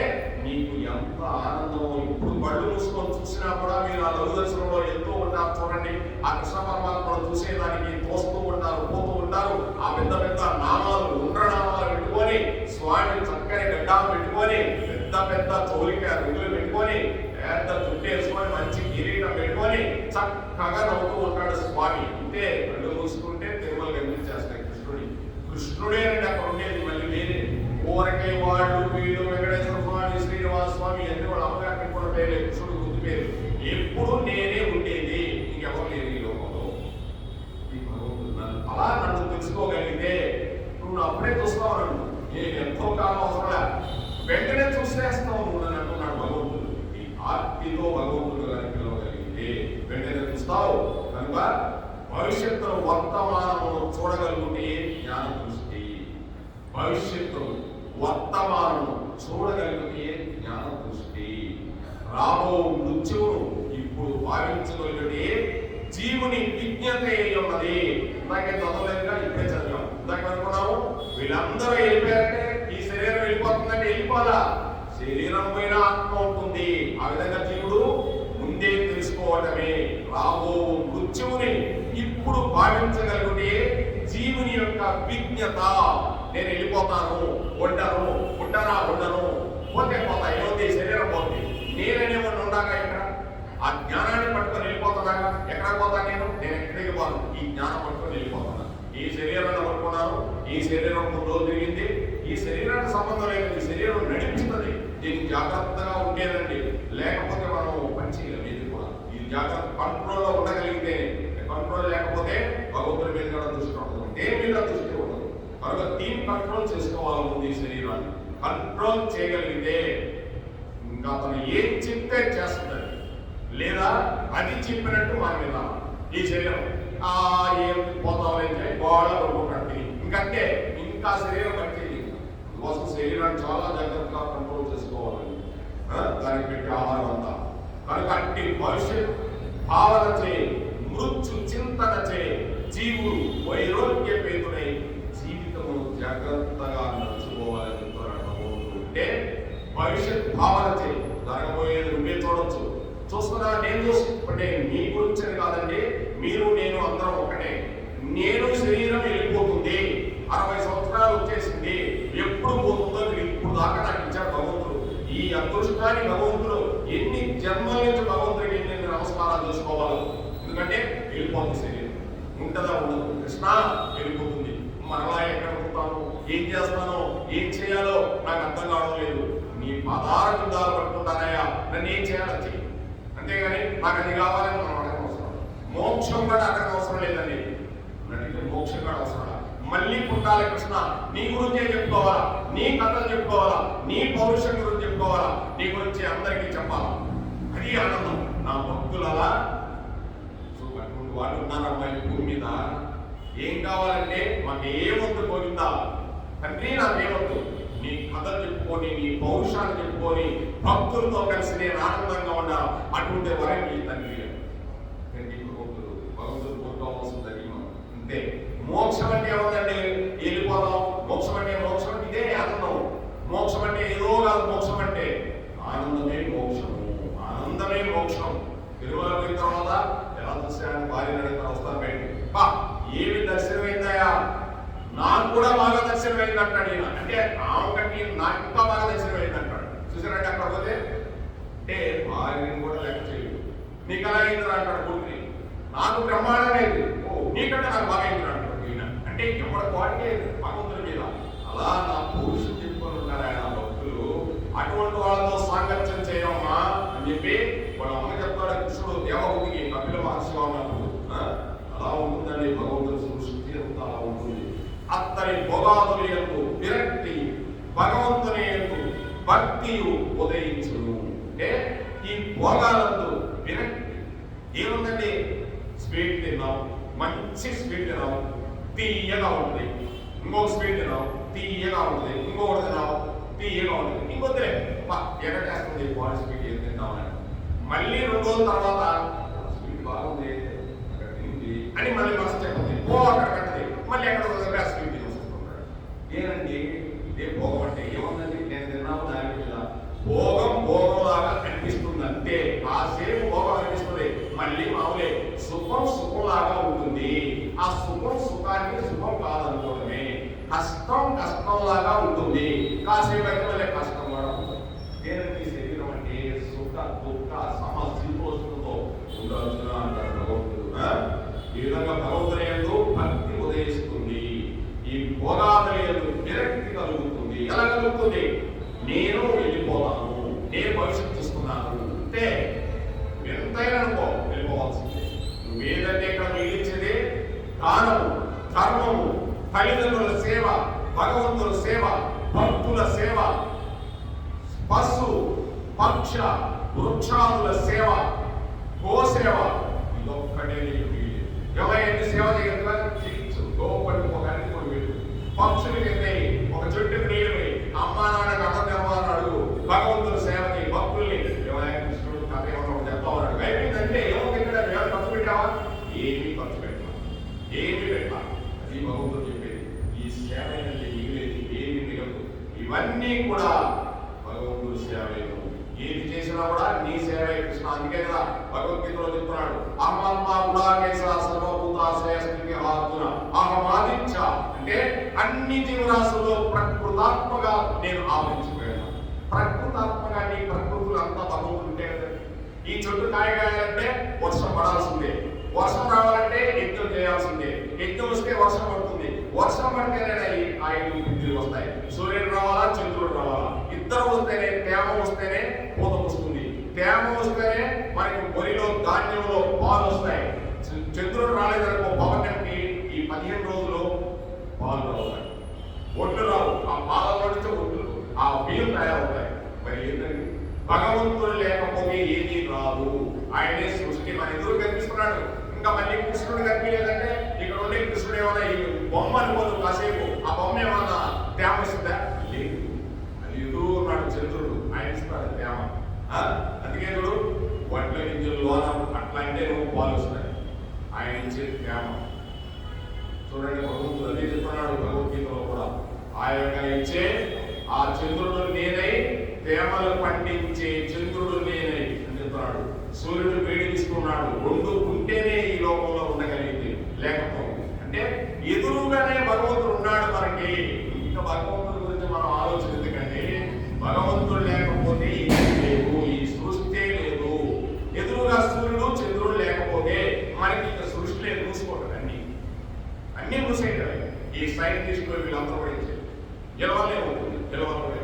నీకు ఎంత ఆనందమో. ఇప్పుడు బళ్ళు మూసుకొని చూసినా కూడా మీరు ఆ లఘు దర్శనంలో ఎంతో ఉంటారు. చూడండి, ఆ కృష్ణ పరమాత్మను చూసేదానికి తోస్తూ ఉంటారు, పోతూ ఉంటారు. ఆ పెద్ద పెద్ద నామాలు, ఉండ్రనామాలు పెట్టుకొని, స్వామి చక్కని గడ్డాలు పెట్టుకొని, పెద్ద పెద్ద చౌలిక రుగులు పెట్టుకొని, పెద్ద చుట్టూ వేసుకొని, మంచి కిరీటం పెట్టుకొని చక్కగా నవ్వుతూ ఉంటాడు స్వామి. అంటే కళ్ళు మూసుకుంటే తిరుమల కనిపించేస్తాయి కృష్ణుడే అండి అక్కడ ఉండేది. మళ్ళీ వేరే ఊరకే వాళ్ళు వీళ్ళు వెంకటేశ్వర స్వామి, శ్రీనివాస స్వామి అన్ని వాళ్ళ అమ్మగారికి కూడా పేరు, కృష్ణుడు గుర్తు పేరు. ఎప్పుడు నేనే ఉండేది, ఇంకెవరు లేరు ఈ లోకంలో. ఈ భగవంతుడు అలా నన్ను తెలుసుకోగలిగితే నువ్వు అప్పుడే చూస్తావు. నన్ను నేను ఎంతో కాలం అవసరంలా వెంటనే చూసేస్తావు నువ్వు నన్ను అంటున్నాడు భగవంతుడు. ఈ ఆర్తితో భగవంతుడు గారికి పిలవగలిగితే వెంటనే చూస్తావు. భవిష్యత్తును వర్తమానమును చూడగలుగుటే జ్ఞాన దృష్టి. భవిష్యత్తు వర్తమానము చూడగలిగితే జ్ఞాన దృష్టి. రాబో మృత్యువును ఇప్పుడు భావించగలిగితే జీవుని విజ్ఞత ఉన్నది. ఇందాకే చదవలేదుగా, ఇప్పుడే చదివాం. ఇందాక అనుకున్నాము వీళ్ళందరూ వెళ్ళిపోయారంటే ఈ శరీరం వెళ్ళిపోతుందంటే వెళ్ళిపోవాలా, శరీరం పైన ఆత్మ ఉంటుంది. ఆ విధంగా జీవుడు ముందే తెలుసుకోవటమే. రాబో మృత్యువుని ఇప్పుడు భావించగలిగితే జీవుని యొక్క విజ్ఞత. నేను వెళ్ళిపోతాను, ఉండను పోతే పోతా, ఏమవుతుంది, శరీరం పోతుంది. నేనేమన్నా ఉండాగా ఇక్కడ ఆ జ్ఞానాన్ని పట్టుకొని వెళ్ళిపోతున్నాగా. ఎక్కడ పోతాను నేను ఎక్కడికి పోను, ఈ జ్ఞానం పట్టుకొని వెళ్ళిపోతున్నా. ఈ శరీరాన్ని పట్టుకున్నాను, ఈ శరీరం 3 రోజులు తిరిగింది. ఈ శరీరానికి సంబంధం లేదు, ఈ శరీరం నడిపిస్తుంది. దీనికి జాగ్రత్తగా ఉండేదండి, లేకపోతే మనం పని చేయలేము. ఇది కూడా ఈ జాగ్రత్త కంట్రోల్లో ఉండగలిగితే. కంట్రోల్ లేకపోతే భగవంతుడి మీద కూడా దృష్టి ఉండదు, దేని మీద దృష్టి ఉండదు. కనుక దీన్ని కంట్రోల్ చేసుకోవాలి. ముందు ఈ శరీరాన్ని కంట్రోల్ చేయగలిగితే ఇంకా అతను ఏం చెప్తే చేస్తుందండి, లేదా అది చెప్పినట్టు మన మీద ఈ శరీరం ఏం పోతామంటే గోడ కొడుకుంటాడు ఇంకంటే ఇంకా శరీరం పట్టేది. అందుకోసం శరీరాన్ని చాలా జాగ్రత్తగా కంట్రోల్ చేసుకోవాలండి. దానికి పెట్టి ఆహారం అంతా. కనుక అట్టి భవిష్యత్ భావన చే, మృత్యు చింతన చే జీవుడు వైరోగ్యపేతుడై జీవితము జాగ్రత్తగా నడుచుకోవాలని అంటే భవిష్యత్ భావన చే జరగబోయేది నువ్వే చూడొచ్చు. చూస్తున్నా, నేను చూసుకుంటే నీ గురించి కాదండి, మీరు నేను అందరం ఒకటే. నేను శరీరం వెళ్ళిపోతుంది, 60 సంవత్సరాలు వచ్చేసింది, ఎప్పుడు పోతుందో ఇప్పుడు దాకా నాకు ఇచ్చాడు భగవంతుడు. ఈ అదృష్టాన్ని భగవంతుడు ఎన్ని జన్మల నుంచి భగవంతుడికి ఎన్ని నమస్కారాలు చేసుకోవాలి. ఎందుకంటే వెళ్ళిపోతుంది శరీరం, ఉంటుందా ఉండదు. కృష్ణ వెళ్ళిపోతుంది, మరలా ఎక్కడ ఉంటాను, ఏం చేస్తానో ఏం చేయాలో నాకు అర్థం కావడం లేదు. నీ పదార కిందాలు పట్టుకుంటానయ్యా, నన్ను ఏం చేయాలో చెయ్యి. అంతేగాని నాకు అది కావాలని మనం అడగడం అవసరం. మోక్షం కూడా అడగడం అవసరం లేదండి. మోక్షం కూడా అవసరం. మళ్ళీ పుట్టాలి కృష్ణ, నీ గురించే చెప్పుకోవాలా, నీ కథలు చెప్పుకోవాలా, నీ పౌరుషం గురించి చెప్పుకోవాలా, నీ గురించి అందరికీ చెప్పాలా. అది ఆనందం. నా భక్తులలా అటువంటి వాళ్ళు ఉన్నారమ్మా ఈ భూమి మీద. ఏం కావాలంటే మాకు ఏమొద్దు పోయిందా తండ్రి, నాకేమొద్దు, నీ కథలు చెప్పుకొని, నీ పౌరుషాన్ని చెప్పుకొని భక్తులతో కలిసి నేను ఆనందంగా ఉన్నా. అటువంటి వరం ఈ తండ్రి. భగవంతుడు కోరుకోవాల్సింది అంతే. మోక్షం అంటే ఏముందండి, వెళ్ళిపోదాం. మోక్షం అంటే ఇదే ఆనందం. మోక్షం అంటే ఏదో కాదు. మోక్షం అంటే ఆనందమే మోక్షము, ఆనందమే మోక్షం. తిరుమల పోయిన తర్వాత ఎలా దర్శనాన్ని భార్య నడుగుతా వస్తారు బయట. ఏమి దర్శనమైందయా, నాకు కూడా బాగా దర్శనమైంది అంటాడు ఈయన. అంటే ఆమెకి నాకు ఇంకా బాగా దర్శనమైంది అంటాడు. చూసారంటే అక్కడ పోతే అంటే భార్యని కూడా లెక్క చేయడు. నీకు అలా అయిందిరా అంటాడు కొడుకుని. నాకు బ్రహ్మాండం అయింది, నీకంటే నాకు బాగా అయింది అంటాడు ఈయన. అంటే ఎవరి క్వాలిటీ భగవంతుడి మీద. అలా నా పురుషుడు చెప్పుకొని ఉన్నారు ఆయన భక్తులు. అటువంటి వాళ్ళతో సాంగత్యం చేయమ్మా అని చెప్పి వాళ్ళ అమ్మ చెప్తాడు కృష్ణుడు దేవహూతికి కపిల మహర్షిగా ఉన్నప్పుడు. అలా ఉంటుందండి భగవంతుడి సృష్టి అంతా అలా ఉంటుంది. అత్తని భోగాదుల యందు విరక్తి, భగవంతుని యందు భక్తి ఉదయించును. అంటే ఈ భోగాలందు విరక్తి ఏముందండి, స్వీట్ తిన్నాం, మంచి స్వీట్ తిన్నాం, తీయగా ఉంటుంది. ఇంకొక స్వీట్ తిన్నాం, తీయగా ఉంటుంది. ఇంకొకటి తిన్నాం, తీయగా ఉంటుంది. ఇంకొద్దులే ఎక్కడ చేస్తుంది బాడీ స్వీట్ ఏం తింటామని. మళ్ళీ 2 రోజుల తర్వాత స్వీట్ బాగుంది అని మళ్ళీ మనసు చెప్తుంది, అక్కడ కట్టది, మళ్ళీ ఎక్కడ స్వీట్ తీసుకుంటున్నాడు. ఏనండి ఇదే భోగం అంటే ఏముందండి, నేను తిన్నాము దాని మీద భోగంలాగా అనిపిస్తుంది అంతే. ఆ సేపు భోగం అనిపిస్తుంది, మళ్ళీ మామూలే సుఖంలాగా ఉంటుంది. ఆ సుఖాన్ని సుఖం కాదనుకోవడమే. కష్టంలాగా ఉంటుంది. కాసేపు అయితే మళ్ళీ కష్టం కూడా ఉంటుంది. ఏనండి శరీరం అంటే సుఖ దుఃఖ సమశీతోష్ణతో ఉండాల్సిన అంటారు భగవంతుడు. ఈ విధంగా భగవంతుని యందు భక్తి ఉదయిస్తుంది. ఈ భోగాదుల యందు విరక్తి కలుగుతుంది. ఎలా కలుగుతుంది, నేను వెళ్ళిపోతాను, నేను భవిష్యత్తు చూస్తున్నాను అంటే ఎంతైనా అనుకో వెళ్ళిపోవాల్సిందే. నువ్వేదంటే ఇక్కడ మిగిలించేది దానము, ధర్మము, తల్లిదండ్రుల సేవ, భగవంతుల సేవ, భక్తుల సేవ, పశు పక్ష వృక్షాదుల సేవ, గోసేవ, ఇదొక్కటే నీకు ఎవరైనా సేవ చేయగలుగుతా చేయొచ్చు. గోపడి ఒక అరటిపొడి పెట్టు, పక్షులు తిన్నాయి, ఒక చెట్టుకు నీళ్ళు వేయి, అమ్మా నాన్నకు అన్నం తెమ్మని అడుగు, భగవంతుడు సేవ చేయి, భక్తుల్ని కృష్ణుడు కథ ఏమన్నా చెప్తామన్నాడు. అయిపోయిందంటే ఏమో ఇక్కడ ఏమైనా ఖర్చు పెట్టావా? ఏమీ ఖర్చు పెట్టాలి, ఏమి పెట్టాలి. అది భగవంతుడు చెప్పేది. ఈ సేవ అంటే మిగిలేదు, ఏమి మిగలదు. ఇవన్నీ కూడా భగవంతుడు సేవలు. ఏది చేసినా కూడా నీ సేవే కృష్ణ. అందుకే కదా భగవద్గీతలో చెప్తున్నాడు, అహమాత్మా గుడాకేశ సర్వభూతాశ్రయస్థితి అర్జున అహమాదిత్య. అంటే అన్ని జీవరాశుల్లో ప్రకృతాత్మగా నేను ఆవరించిపోయాను. ప్రకృతాత్మగా నీ ప్రకృతులు అంతా భగవంతుడు ఉంటే కదా. ఈ చెట్టు కాయగాయాలంటే వర్షం పడాల్సిందే, వర్షం రావాలంటే యజ్ఞం చేయాల్సిందే, యజ్ఞం వస్తే వర్షం పడుతుంది, వర్షం పడితేనే ఈ కాయలు బుద్ధులు వస్తాయి. సూర్యుడు రావాలా, చంద్రుడు రావాలా, ఇద్దరు వస్తేనే, తేమ వస్తేనే పూత వస్తుంది, తేమ వస్తేనే మనకి వరిలో ధాన్యంలో పాలు వస్తాయి. చంద్రుడు రాలేదనుకో పవనంకి ఈ 15 రోజులు పాలు రావుతాయి, ఒడ్లు రావు. ఆ పాలలో నుంచి ఒడ్లు, ఆ బియ్యం తయారవుతాయి. మరి ఏంటంటే భగవంతుడు లేకపోతే ఏది రాదు. ఆయనే సృష్టి మన ఎదురు కనిపిస్తున్నాడు. ఇంకా మళ్ళీ కృష్ణుడు కనిపించలేదంటే ఇక్కడ ఉండే కృష్ణుడు ఏమన్నా ఈ బొమ్మ అనుకోదు, కాసేపు ఆ బొమ్మ ఏమన్నా తేమ ఇస్తుందా? లేదు. అది ఎదురు ఉన్నాడు చంద్రుడు, ఆయన ఇస్తాడు తేమ. అందుకే చూడు వడ్ల గింజల్లో అట్లా అంటే నువ్వు పాలు వస్తాయి, ఆయన ఇచ్చే తేమ. చూడండి భగవంతుడు అదే చెప్తున్నాడు భగవద్గీతలో కూడా. ఆయన ఇచ్చే ఆ చంద్రుడు నేనై, తేమలు పండించే చంద్రుడు నేనై అని చెప్తున్నాడు. సూర్యుడు వేడిస్తున్నాడు, రెండు ఉంటేనే ఈ లోకంలో ఉండగలిగింది, లేకపోతే అంటే ఎదురుగానే భగవంతుడు ఉన్నాడు మనకి. ఇంకా భగవంతుడి గురించి మనం ఆలోచన ఎందుకంటే భగవంతుడు లేకపోతే లేదు, ఈ సృష్టి లేదు. ఎదురుగా సూర్యుడు చంద్రుడు లేకపోతే మనకి ఇంకా సృష్టి లేదు, మూసుకోవటం అన్ని మూసేయి కదా. ఈ సైంటిస్టులు వీళ్ళందరూ కూడా గెలవలే ఉంటుంది, గెలవాలి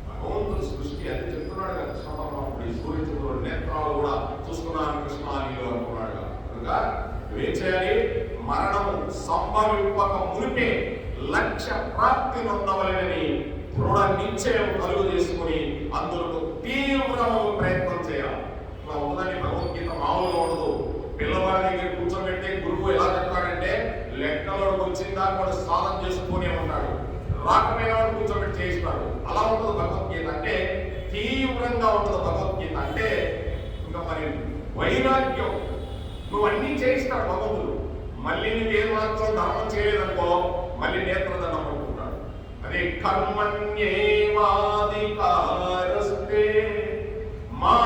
భగవంతుడు సృష్టి అది చెప్తున్నాడు కదా కృష్ణ పరమాత్ముడు. ఈ సూర్యచంద్రుడు నేత్రాలు కూడా చూసుకున్నాను కృష్ణ నీలో అనుకున్నాడు కనుక ఏం చేయాలి? మరణము సంభవింపక మునిపే లక్ష్య ప్రాప్తి నొందవలెనని దృఢ నిశ్చయం కలుగు చేసుకుని అందులో తీవ్రమైన ప్రయత్నం చేయాలి. ఇలా ఉందని భగవద్గీత మామూలుగా ఉండదు. పిల్లవాడి దగ్గర కూర్చోబెట్టే గురువు ఎలా చెప్తాడంటే లెక్కలోకి వచ్చిందా కూడా సాధన చేసుకునే ఉంటాడు, రాకపోయిన వాడు కూర్చోబెట్టి చేయిస్తాడు. అలా ఉంటుంది భగవద్గీత అంటే, తీవ్రంగా ఉంటుంది భగవద్గీత అంటే. ఇంకా మరి వైరాగ్యం, నువ్వు అన్ని చేయిస్తాడు భగవంతుడు. మళ్ళీ నువ్వు ఏ మాత్రం ధర్మం చేయలేదనుకో మళ్ళీ నేత్రదండం అనుకుంటాడు. అదే కర్మణ్యేవాధికారస్తే మా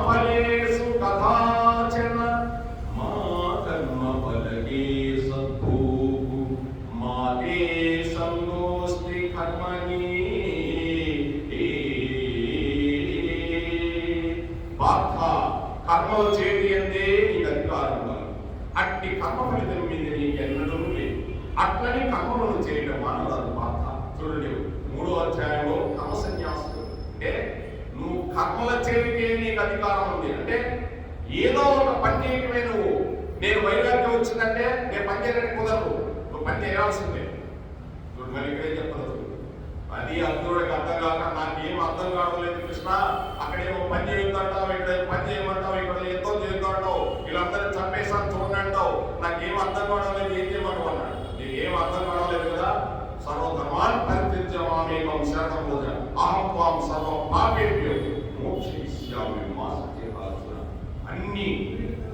ఫలేషు కదాచన మా కర్మ ఫలకే సద్భూః మా తే సంగోస్తి కర్మణి. కర్మలు చేతి అందే నీకు అధికారం కాదు. అట్టి కర్మ ఫలితం మీద నీకు ఎన్నడూ లేదు. అట్లని కర్మలను చేయడం మానరాదు పాత్ర. చూడండి 3వ అధ్యాయంలో కర్మ సన్యాసులు అంటే నువ్వు కర్మల చేతికే నీకు అధికారం ఉంది. అంటే ఏదో ఒక పని చేయటమే నువ్వు. నేను వైరాగ్యం వచ్చిందంటే నేను పని చేయడానికి కుదరదు, నువ్వు పని చేయాల్సిందే. చూడు మరి ఇక్కడే చెప్తాను, అది అర్జునుడికి అర్థం కాక నాకేం అర్థం కావట్లేదు కృష్ణ, అక్కడేమో పని చేయొద్దంటావు, ఇక్కడ పని చేయమంటావు, ఇక్కడ ఎంతో చేద్దాంటావు, వీళ్ళందరూ చంపేసాను చూడండి అంటావు, నాకేం అర్థం కావడం లేదు, ఏం చేయమంటావు అన్నాడు. నీకు ఏం అర్థం కావడం లేదు కదా. సర్వధర్మాన్ పరిత్యజ్యమామేకం శరణం భజ అహం త్వాం సర్వ పాపేభ్యో మోక్షయిష్యామి మా సత్యేన. అన్ని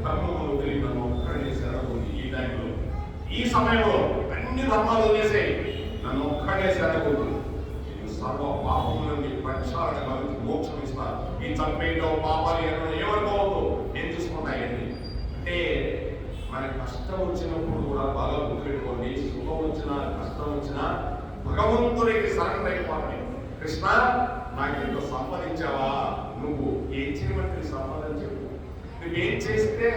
కర్మములు తెలియ నన్ను ఒక్కడే శరణు. ఈ టైంలో ఈ సమయంలో అన్ని ధర్మాలు వదిలేసాయి, నన్ను ఒక్కడే శరణు. సర్వ పాపం నుండి ప్రక్షాళన కలిగి మోక్షం ఇస్తారు. ఈ చంపేయడం పాపాలు ఏమనుకోవద్దు, ఏం చూసుకుంటాయండి అంటే మనకి కష్టం వచ్చినప్పుడు కూడా బాగా గుర్తుపెట్టుకోండి. సుఖం వచ్చినా కష్టం వచ్చినా భగవంతుడికి సరెండర్ అయిపోతాయి. కృష్ణ నాకు ఎంతో సంపాదించావా, నువ్వు ఏం చేయమంటే సంపాదన చెప్పు, నువ్వేం చేస్తే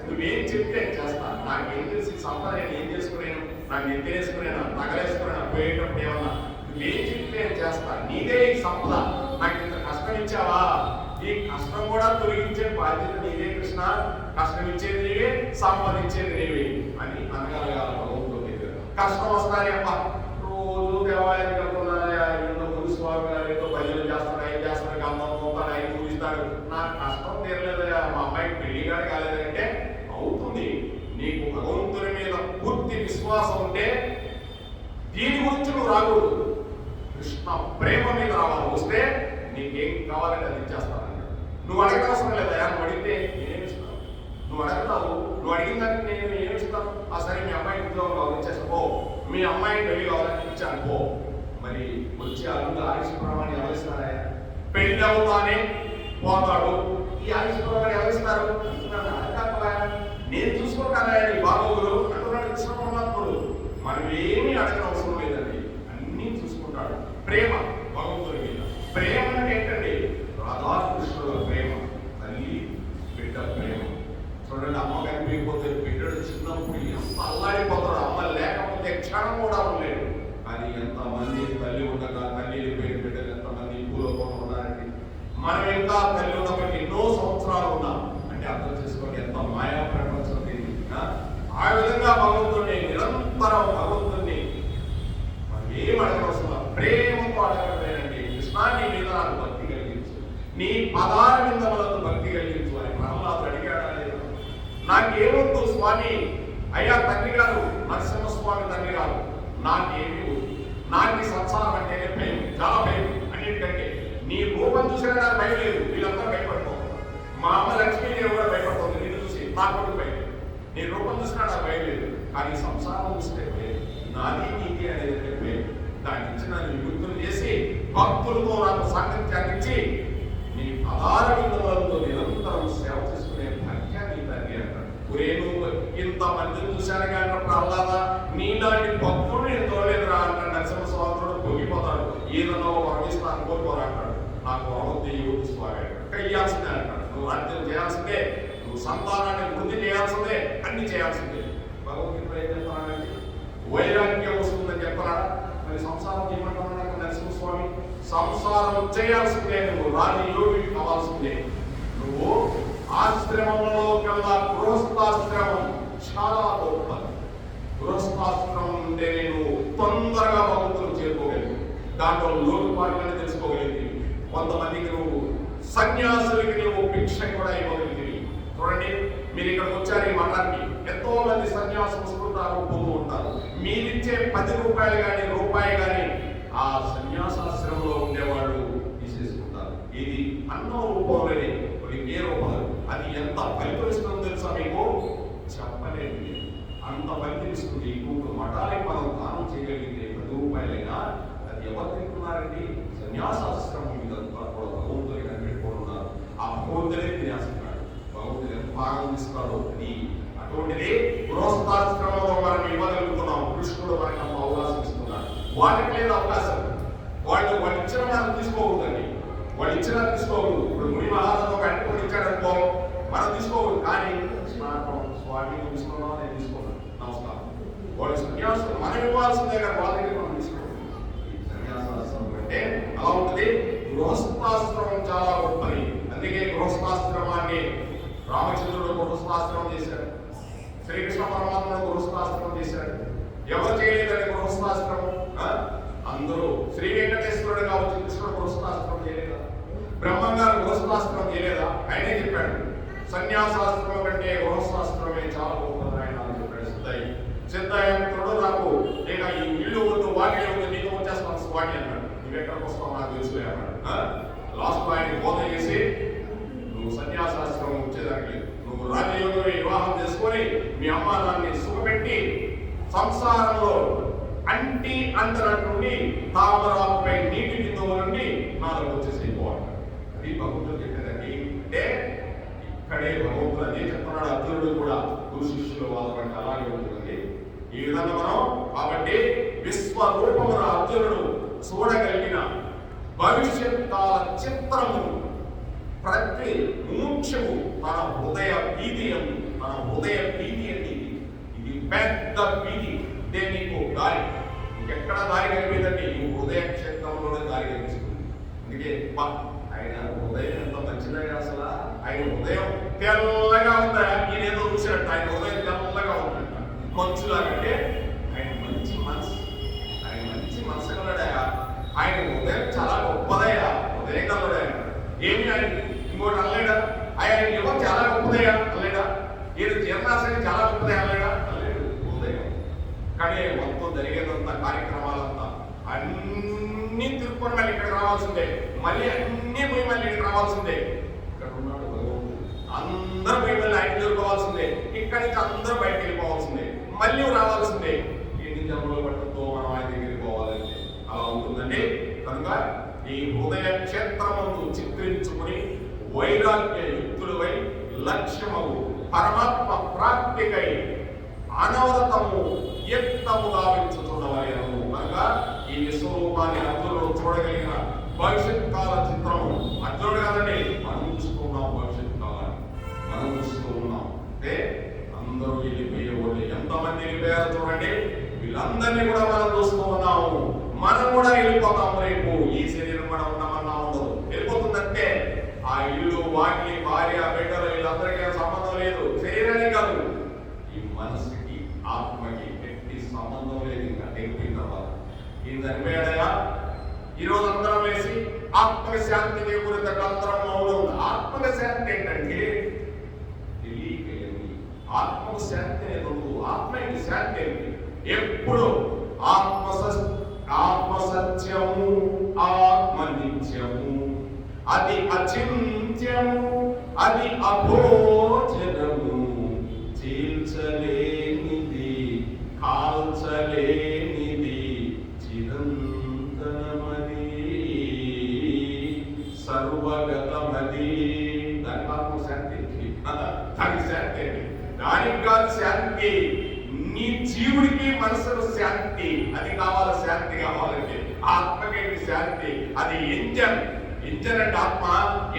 నువ్వేం చెప్తే చేస్తా. నాకేం తెలిసి సంపద నేను ఏం చేసుకున్నాను, నాకు ఎత్తేసుకున్నాను, నగలేసుకున్నాను, పోయేటప్పుడు ఏమన్నా నువ్వేం చెప్తే చేస్తా. నీదే ఈ సంపద, నాకు ఇంత కష్టం ఇచ్చావా, ఈ కష్టం కూడా తొలగించే బాధ్యత నీదే కృష్ణ. కష్టం ఇచ్చేది నీవే, సంపాదించేది నీవే అని అనగలగాల భగవంతుడి దగ్గర. కష్టం వస్తానే అప్ప రోజు దేవాలయానికి వెళ్తున్నాయా, ఏదో గురు స్వామి గారు ఏదో భజన చేస్తాడు, ఏం చేస్తాడు, గంధం పోతాడు, ఆయన పూజిస్తాడు. నాకు కష్టం తీరలేదయా, మా అమ్మాయికి పెళ్లి గారు కాలేదంటే అవుతుంది. నీకు భగవంతుని మీద విశ్వాసం ఉంటే దీని గురించి నువ్వు రాకూడదు. కృష్ణ ప్రేమ మీద రావాలి. వస్తే నీకేం కావాలంటే అది ఇచ్చేస్తాను. నువ్వు అడగవసరం లేదా? నువ్వు అడిగితే నేనేమిస్తాను? నువ్వు అడుగుతావు, నువ్వు అడిగిన దానికి నేను ఏమిస్తాను? ఆ సరే మీ అమ్మాయికి ఉద్యోగం కావాలి ఇచ్చేస్తా పో, మీ అమ్మాయికి పెళ్లి కావాలని ఇచ్చాను పో. మరి వచ్చి అల్లుడు ఆయుష్ ప్రమాణం ఎవరిస్తారా? పెళ్లి అవుతానే పోతాడు. ఈ ఆయుష్ ప్రమాణం ఎవరిస్తారు? నేను చూసుకుంటానా నీ బాగోగులు అంటున్నాడు కృష్ణ పరమాత్ముడు. మనం ఏమీ అడగనవసరం లేదండి, అన్నీ చూసుకుంటాడు. ప్రేమ భగవంతుడి మీద. ప్రేమ అంటే ఏంటండి? రాధాకృష్ణుల ప్రేమ, తల్లి బిడ్డ ప్రేమ. చూడండి, అమ్మ కనిపించకపోతే బిడ్డడు చిన్నప్పుడు ఎంత అల్లాడిపోతాడు. అమ్మ లేకపోతే క్షణం కూడా ఉండలేడు. కానీ ఎంతమంది తల్లి ఉండగా తల్లి పేరు బిడ్డలు ఎంతమంది భూలోకంలో ఉన్నారండి. మనం ఇంకా తల్లి ఉన్నప్పటికీ ఎన్నో సంవత్సరాలు ఉన్నాం అంటే అర్థం చేసుకోండి ఎంత మాయా ప్రపంచం ఇది. ఆ విధంగా భగవంతుడిని నిరంతరం భగవంతుడిని మనం ఏం అడగవలసిన ప్రేమతో అడగలేనండి. కృష్ణాన్ని మీద నాకు భక్తి కలిగించు, నీ పదాల మీద మనకు భక్తి కలిగించు అని ప్రహ్లాదుడు అడిగాడా లేదా? నాకేమొద్దు స్వామి, అయ్యా తండ్రి గారు, నరసింహస్వామి తండ్రి గారు, నాకేమి వద్దు. నాకు సంసారం అంటేనే భయం, చాలా భయం. అన్నిటికంటే నీ రూపం చూసినా నాకు భయం లేదు. వీళ్ళందరూ భయపడుకోవాలి. మా అమ్మ లక్ష్మీదేవి కూడా భయపడుతుంది నిన్ను చూసి. నాకు కూడా భయం. నీ రూపం చూసినా నాకు భయం లేదు. కానీ సంసారం చూస్తే నాది నీతి అనేది భయం. దాని నుంచి నన్ను విముక్తులు చేసి భక్తులతో నాకు సాంగత్యాన్ని ఇచ్చి నీ పదార విందులతో నిరంతరం సేవ చేసుకునే భాగ్యాన్ని తండ్రి అంటాడు. ఒరే నువ్వు ఇంతమందిని చూశాను కానీ ప్రహ్లాద నీలాంటి భక్తుడు నేను తోలేదురా అంటాడు. నరసింహస్వామి పొగిపోతాడు. ఏదన్నా వరమిస్తాను కోరుకోరా అంటాడు. నాకు వరవద్దు యువతి స్వామి ఇయ్యాల్సిందే అంటాడు. నువ్వు రాజ్యం చేయాల్సిందే, నువ్వు సంతానాన్ని వృద్ధి చేయాల్సిందే, అన్ని చేయాల్సిందే. భగవద్గీత ఏం చెప్తానండి? వైరాగ్యం వస్తుందని చెప్పరా? మరి సంసారం చేయమంటున్నాడు నరసింహస్వామి. సంసారం చేయాల్సిందే, నువ్వు రాజయోగి కావాల్సిందే. నువ్వు ఆశ్రమంలో కల్లా గృహస్థాశ్రమం చాలా గొప్పది. గృహస్థాశ్రమం ఉంటే నేను తొందరగా భగవంతులు చేరుకోగలిగి, దాంట్లో లోటుపాట్లని తెలుసుకోగలిగింది. కొంతమందికి నువ్వు సన్యాసులకి నువ్వు భిక్ష కూడా ఇవ్వగలిగింది. చూడండి, మీరు ఇక్కడికి వచ్చారు ఈ మఠానికి, ఎంతో మంది సన్యాసులు వస్తుంటారు, పోతూ ఉంటారు. మీరిచ్చే 10 రూపాయలు కానీ రూపాయి కానీ ఆ సన్యాసాశ్రమంలో ఉండేవాళ్ళు తీసేసుకుంటారు. ఇది అన్నో రూపంలోనే ఏ రూపాలు అది ఎంత ఫలితమిస్తుందో తెలుసా మీకు? చెప్పలేదు. అంత ఫలితమిస్తుంది. ఇంకొక మఠానికి మనం దానం చేయగలిగితే 10 రూపాయలైనా అది ఎవరు తింటున్నారండి? సన్యాసాశ్రమం ఇదంతా కూడా భగవంతుని కనిపెట్టుకుంటున్నారు. ఆ భగవంతుడే తినేస్తున్నాడు. భగవంతుడు ఎంత బాగా ఇస్తాడో అది. అటువంటిది గృహస్థాశ్రమంలో మనం ఇవ్వగలుగుతున్నాం. కృష్ణుడు మనకి అంత అవకాశం ఇస్తున్నాడు. వాటికి లేదు అవకాశం. వాళ్ళు ఇచ్చిన మనం తీసుకోకూడదండి. వాళ్ళు ఇచ్చినా తీసుకోకూడదు. ఇప్పుడు ముని మహారాజు ఒక అట్టుకొని ఇచ్చాడనుకో మనం తీసుకోకూడదు. కానీ స్వామి తీసుకున్నాం, నేను తీసుకోను, నమస్కారం. వాళ్ళు సన్యాసం మనం ఇవ్వాల్సిందే కానీ వాళ్ళ దగ్గర మనం తీసుకోకూడదు. సన్యాసాశ్రమం అంటే అలా ఉంటుంది. గృహస్థాశ్రమం చాలా గొప్పది. అందుకే గృహస్థాశ్రమాన్ని రామచంద్రుడు గృహస్థాశ్రమం చేశాడు. శ్రీకృష్ణ పరమాత్ముడు గృహస్థాశ్రమం చేశాడు. ఎవరు చేయలేదని గృహస్థాశ్రమం? అందరూ. శ్రీ వెంకటేశ్వరుడు కావచ్చు, కృష్ణుడు గృహస్థాశ్రమం చేయలేదా? బ్రహ్మంగారు గృహస్థాశ్రమం చేయలేదా? ఆయనే చెప్పాడు, సన్యాసాశ్రమం కంటే గృహస్థాశ్రమే చాలా గొప్పది ఆయన అని చెప్పాడు సిద్ధయ్య. సిద్ధయ్యుడు నాకు ఇక ఈ ఇల్లు వద్దు, వాటి వద్దు, నీకు వచ్చేస్తాను స్వామి అన్నాడు. నువ్వు ఎక్కడికి వస్తావు నాకు తెలుసులే అన్నాడు. లాస్ట్ ఆయన బోధ చేసి నువ్వు సన్యాసాశ్రమం వచ్చేదానికి నువ్వు రాజయోగ వివాహం చేసుకొని మీ అమ్మ నాన్ని సుఖపెట్టి సంసారంలో అంటి అంతనట్టుండి తామరాపై నీటి బిందువు నుండి నాలో వచ్చేసేపోవాలి. అది భగవంతుడు చెప్పేదండి. అంటే ఇక్కడే భగవంతుడు అదే చెప్తున్నాడు. అర్జునుడు కూడా గురు శిష్యులు వాళ్ళ అలాగే ఉంటుంది. ఈ విధంగా మనం కాబట్టి విశ్వరూపమున అర్జునుడు చూడగలిగిన భవిష్యత్ కాల చిత్రము ప్రతి ముఖ్యము తన హృదయ భీతి అని. తన హృదయ భీతి అంటే ఇది పెద్ద భీతి. ఇదే నీకు దారి, ఇంకెక్కడ దారి కనిపించండి, ఈ హృదయ క్షేత్రంలోనే దారి కనిపిస్తుంది. అందుకే ఆయన హృదయం ఎంత మంచిదగా, అసలు ఆయన హృదయం తెల్లగా ఉందా? నేనేదో చూసినట్టు ఆయన హృదయం తెల్లగా ఉందంట, మంచులాగంటే ఆయన మంచి మనసు. ఆయన మంచి మనసు కలడా. ఆయన హృదయం చాలా గొప్పదయ్యా, హృదయం కలడా. ఏమి ఆయన ఇంకోటి అనలేడా? ఆయన యువం చాలా గొప్పదయ్యా అనలేడా? ఏదో జీర్ణాశయం చాలా గొప్పదే అనలేడా? అనలేడు. హృదయం ఇక్కడే మొత్తం జరిగేదంతా కార్యక్రమాలంతా అన్ని తిరుక్కొని మళ్ళీ ఇక్కడికి రావాల్సిందే, మళ్ళీ అన్ని పోయి మళ్ళీ ఇక్కడికి రావాల్సిందే. ఇక్కడ ఉన్నాడు భగవంతుడు, అందరూ పోయి మళ్ళీ ఆయన తిరుకోవాల్సిందే, ఇక్కడి నుంచి అందరూ బయటకు వెళ్ళిపోవాల్సిందే, మళ్ళీ రావాల్సిందే. ఎన్ని జన్మల పట్టుతో మనం ఆయన దగ్గరికి పోవాలంటే అలా ఉంటుందండి. కనుక ఈ హృదయ క్షేత్రమందు చిత్రించుకుని వైరాగ్య యుక్తులపై లక్ష్యము పరమాత్మ ప్రాప్తికై అనవరతము యత్నము గావించుతున్నవారు. అనగా ఈ విశ్వరూపాన్ని అర్జునుడు చూడగలిగిన భవిష్యత్ కాల చిత్రము అర్జునుడు కాదండి, మనం చూస్తున్నాం. భవిష్యత్ కాలాన్ని మనం చూస్తూ ఉన్నాం. అంటే అందరూ వెళ్ళిపోయే వాళ్ళు ఎంతమంది వెళ్ళిపోయారో చూడండి. వీళ్ళందరినీ కూడా మనం చూస్తూ ఉన్నాము. మనం కూడా వెళ్ళిపోతాము. రేపు ఈ శరీరం కూడా ఉన్నామన్నా ఉండదు, వెళ్ళిపోతుందంటే ఆ ఇల్లు వాకిలి భార్య బిడ్డలు వీళ్ళందరికీ సంబంధం లేదు. శరీరానికి కాదు, ఈ మనసుకి ఆత్మకి ఎట్టి సంబంధం లేదు. ఇంకా తెలిపిన తర్వాత ఈ చనిపోయాడయా ఈరోజు అందరం వేసి ఆత్మక శాంతి దేవుడి అందరం మౌనం. ఆత్మక శాంతి ఏంటంటే తెలియకలేని ఆత్మక శాంతి అనేది. ఆత్మకి శాంతి ఏంటి? ఎప్పుడు ఆత్మ సత్యము, ఆత్మ నిత్యము, అది అచింత్యము, అది అభోజనము, చీల్చలేనిది, కాల్చలేనిది, చిరంతనమది, సర్వగతమది. దానికి ఆత్మ శాంతి, దానికి శాంతి అండి. దానికి కాదు శాంతి, నీ జీవుడికి మనసుకు శాంతి. అది కావాలి, శాంతి కావాలంటే ఆత్మకేంటి శాంతి? అది ఇంజన్ అంటే ఆత్మ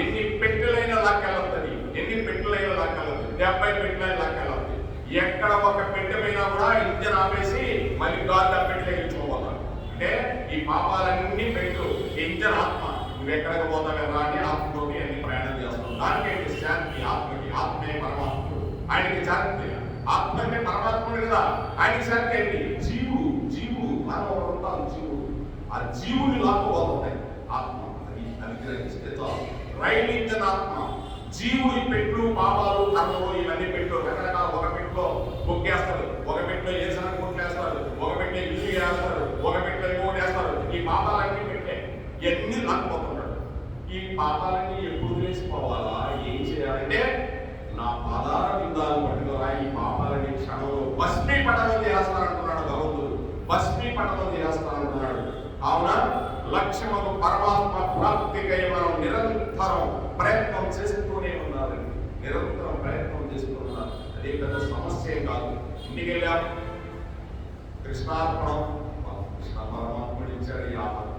ఎన్ని పెట్టెలైన లాక్కెళ్ళొస్తుంది, ఎన్ని పెట్టెలైన లాక్కెళ్ళొస్తుంది, 70 పెట్టెలైన లాక్కెళ్ళొస్తుంది. ఎక్కడ ఒక పెట్టె పైన కూడా ఇంజన్ ఆపేసి మళ్ళీ గాలి ఆ పెట్టెలు ఎగిరిపోతారు. అంటే ఈ పాపాలన్నీ పెట్టు, ఇంజన్ ఆత్మ. నువ్వు ఎక్కడికి పోతావు రా అని ఆత్మతోటి అన్ని ప్రయాణం చేస్తావు. దానికేంటి శాంతి? ఆత్మకి. ఆత్మే పరమాత్ముడు, ఆయనకి శాంతి. ఆత్మ అంటే పరమాత్ముడు కదా, ఆయనకి శాంతి ఏంటి? జీవుడు మనం ఉంటాం. జీవుడు, ఆ జీవుని లాక్కుపోతున్నాయి ఆత్మ. అది గ్రహిస్తే చాలు. రైట్ ఇంజన్ ఆత్మ. జీవుడి పెట్టు, పాపాలు, కర్మలు ఇవన్నీ పెట్టు రకరకాల. ఒక పెట్టిలో బొక్కేస్తారు, ఒక పెట్టిలో ఏసన కొట్టేస్తారు, ఒక పెట్టే ఇల్లు వేస్తారు, ఒక పెట్టిలో ఇంకోటి వేస్తారు. ఈ పాపాలన్నీ పెట్టే ఎన్ని లాక్కుపోతున్నాడు. ఈ పాపాలన్నీ ఎప్పుడు వేసిపోవాలా? ఏం చేయాలంటే నా పాదాల బిందాలు పట్టుకోరా. ఈ పాపాలని క్షణంలో భస్మీపటనం చేస్తానంటున్నాడు భగవంతుడు. భస్మీపటనం చేస్తానంటున్నాడు. కావున లక్ష్యము పరమాత్మ ప్రాప్తికై మనం నిరంతరం ప్రయత్నం చేస్తూనే ఉండాలి. నిరంతరం ప్రయత్నం చేస్తూ ఉండాలి. అదే పెద్ద సమస్య కాదు. ఇంటికి వెళ్ళాం, కృష్ణార్పణం, కృష్ణ పరమాత్ముడు ఇచ్చాడు ఈ ఆహారం.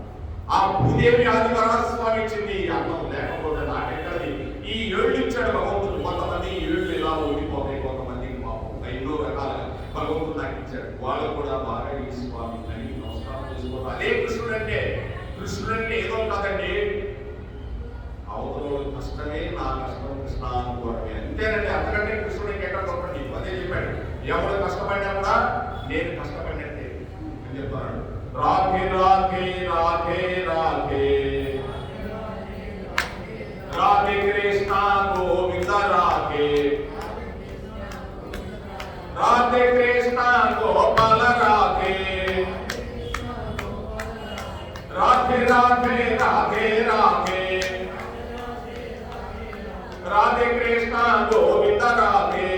ఆ భూదేవి ఆదివరాజ స్వామి ఇచ్చింది ఈ అన్నం. లేకపోతే నాకెక్కడి ఈ ఏళ్ళు ఇచ్చాడు భగవంతుడు. కొంతమంది ఏళ్ళు ఇలా ఓడిపోతాయి, కొంతమందికి పాపం ఎన్నో రకాలుగా భగవంతుడు నాకు ఇచ్చాడు. వాళ్ళు కూడా బాగా ఈ స్వామి అని నమస్కారం చేసుకోవాలి. అదే కృష్ణుడు అంటే. కృష్ణుడు అంటే ఏదో కాదండి, అవతల కష్టమే నా కష్టం కృష్ణ అనుకోవడమే అంతేనండి. అంతకంటే కృష్ణుడికి ఎక్కడ గొప్పండి. అదే చెప్పాడు, ఎవరు కష్టపడినా కూడా నేను కష్టపడినట్టే అని చెప్తాడు. రాధే రాధే రాధే రాధే రాధే కృష్ణ గోవింద రాధే, రాధే కృష్ణ గోపాల రాధే, రాధే రాధే రాధే రాధే, రాధే కృష్ణ గోవింద రాధే,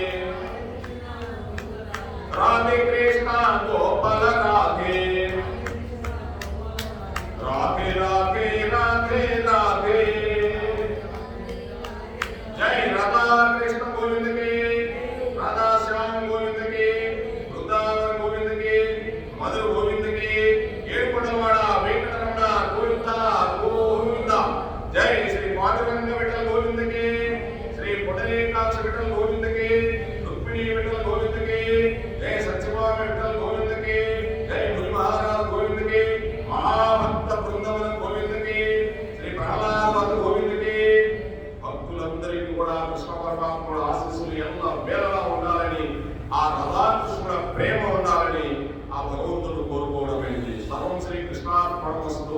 రాధే కృష్ణ గోపాల రాధే, రాధే రాధే రాధే రాధే. జై రాధా కృష్ణ గోవింద కి, రాధా శ్యామ గోవింద కి, బృందావన గోవింద కి, మధుర గోవింద కి, ఏడుకొండలవాడ వెంకటరమణ గోవింద గోవింద. జై శ్రీ పాండురంగ విఠల గోవింద కి, శ్రీ పొడలేకాక్ష విఠల గోవింద కి, రుక్మిణి విఠల గోవింద కి, జై సత్యభామ విఠల గోవింద కి, జై ముని మహారాజ్ గోవింద కి, మహాభక్త బృందవన గోవింద కి, శ్రీ ప్రహ్లాద గోవింద కి. భక్తులందరికీ కూడా కృష్ణ పరమాత్ముడు ఆశీస్సులు ఎల్ల వేళలా ఉండాలని, ఆ రాధాకృష్ణుల ప్రేమ ఉండాలని ఆ భగవంతుడు కోరుకోవడం ఏంటి. సర్వం శ్రీ కృష్ణార్పణమస్తు.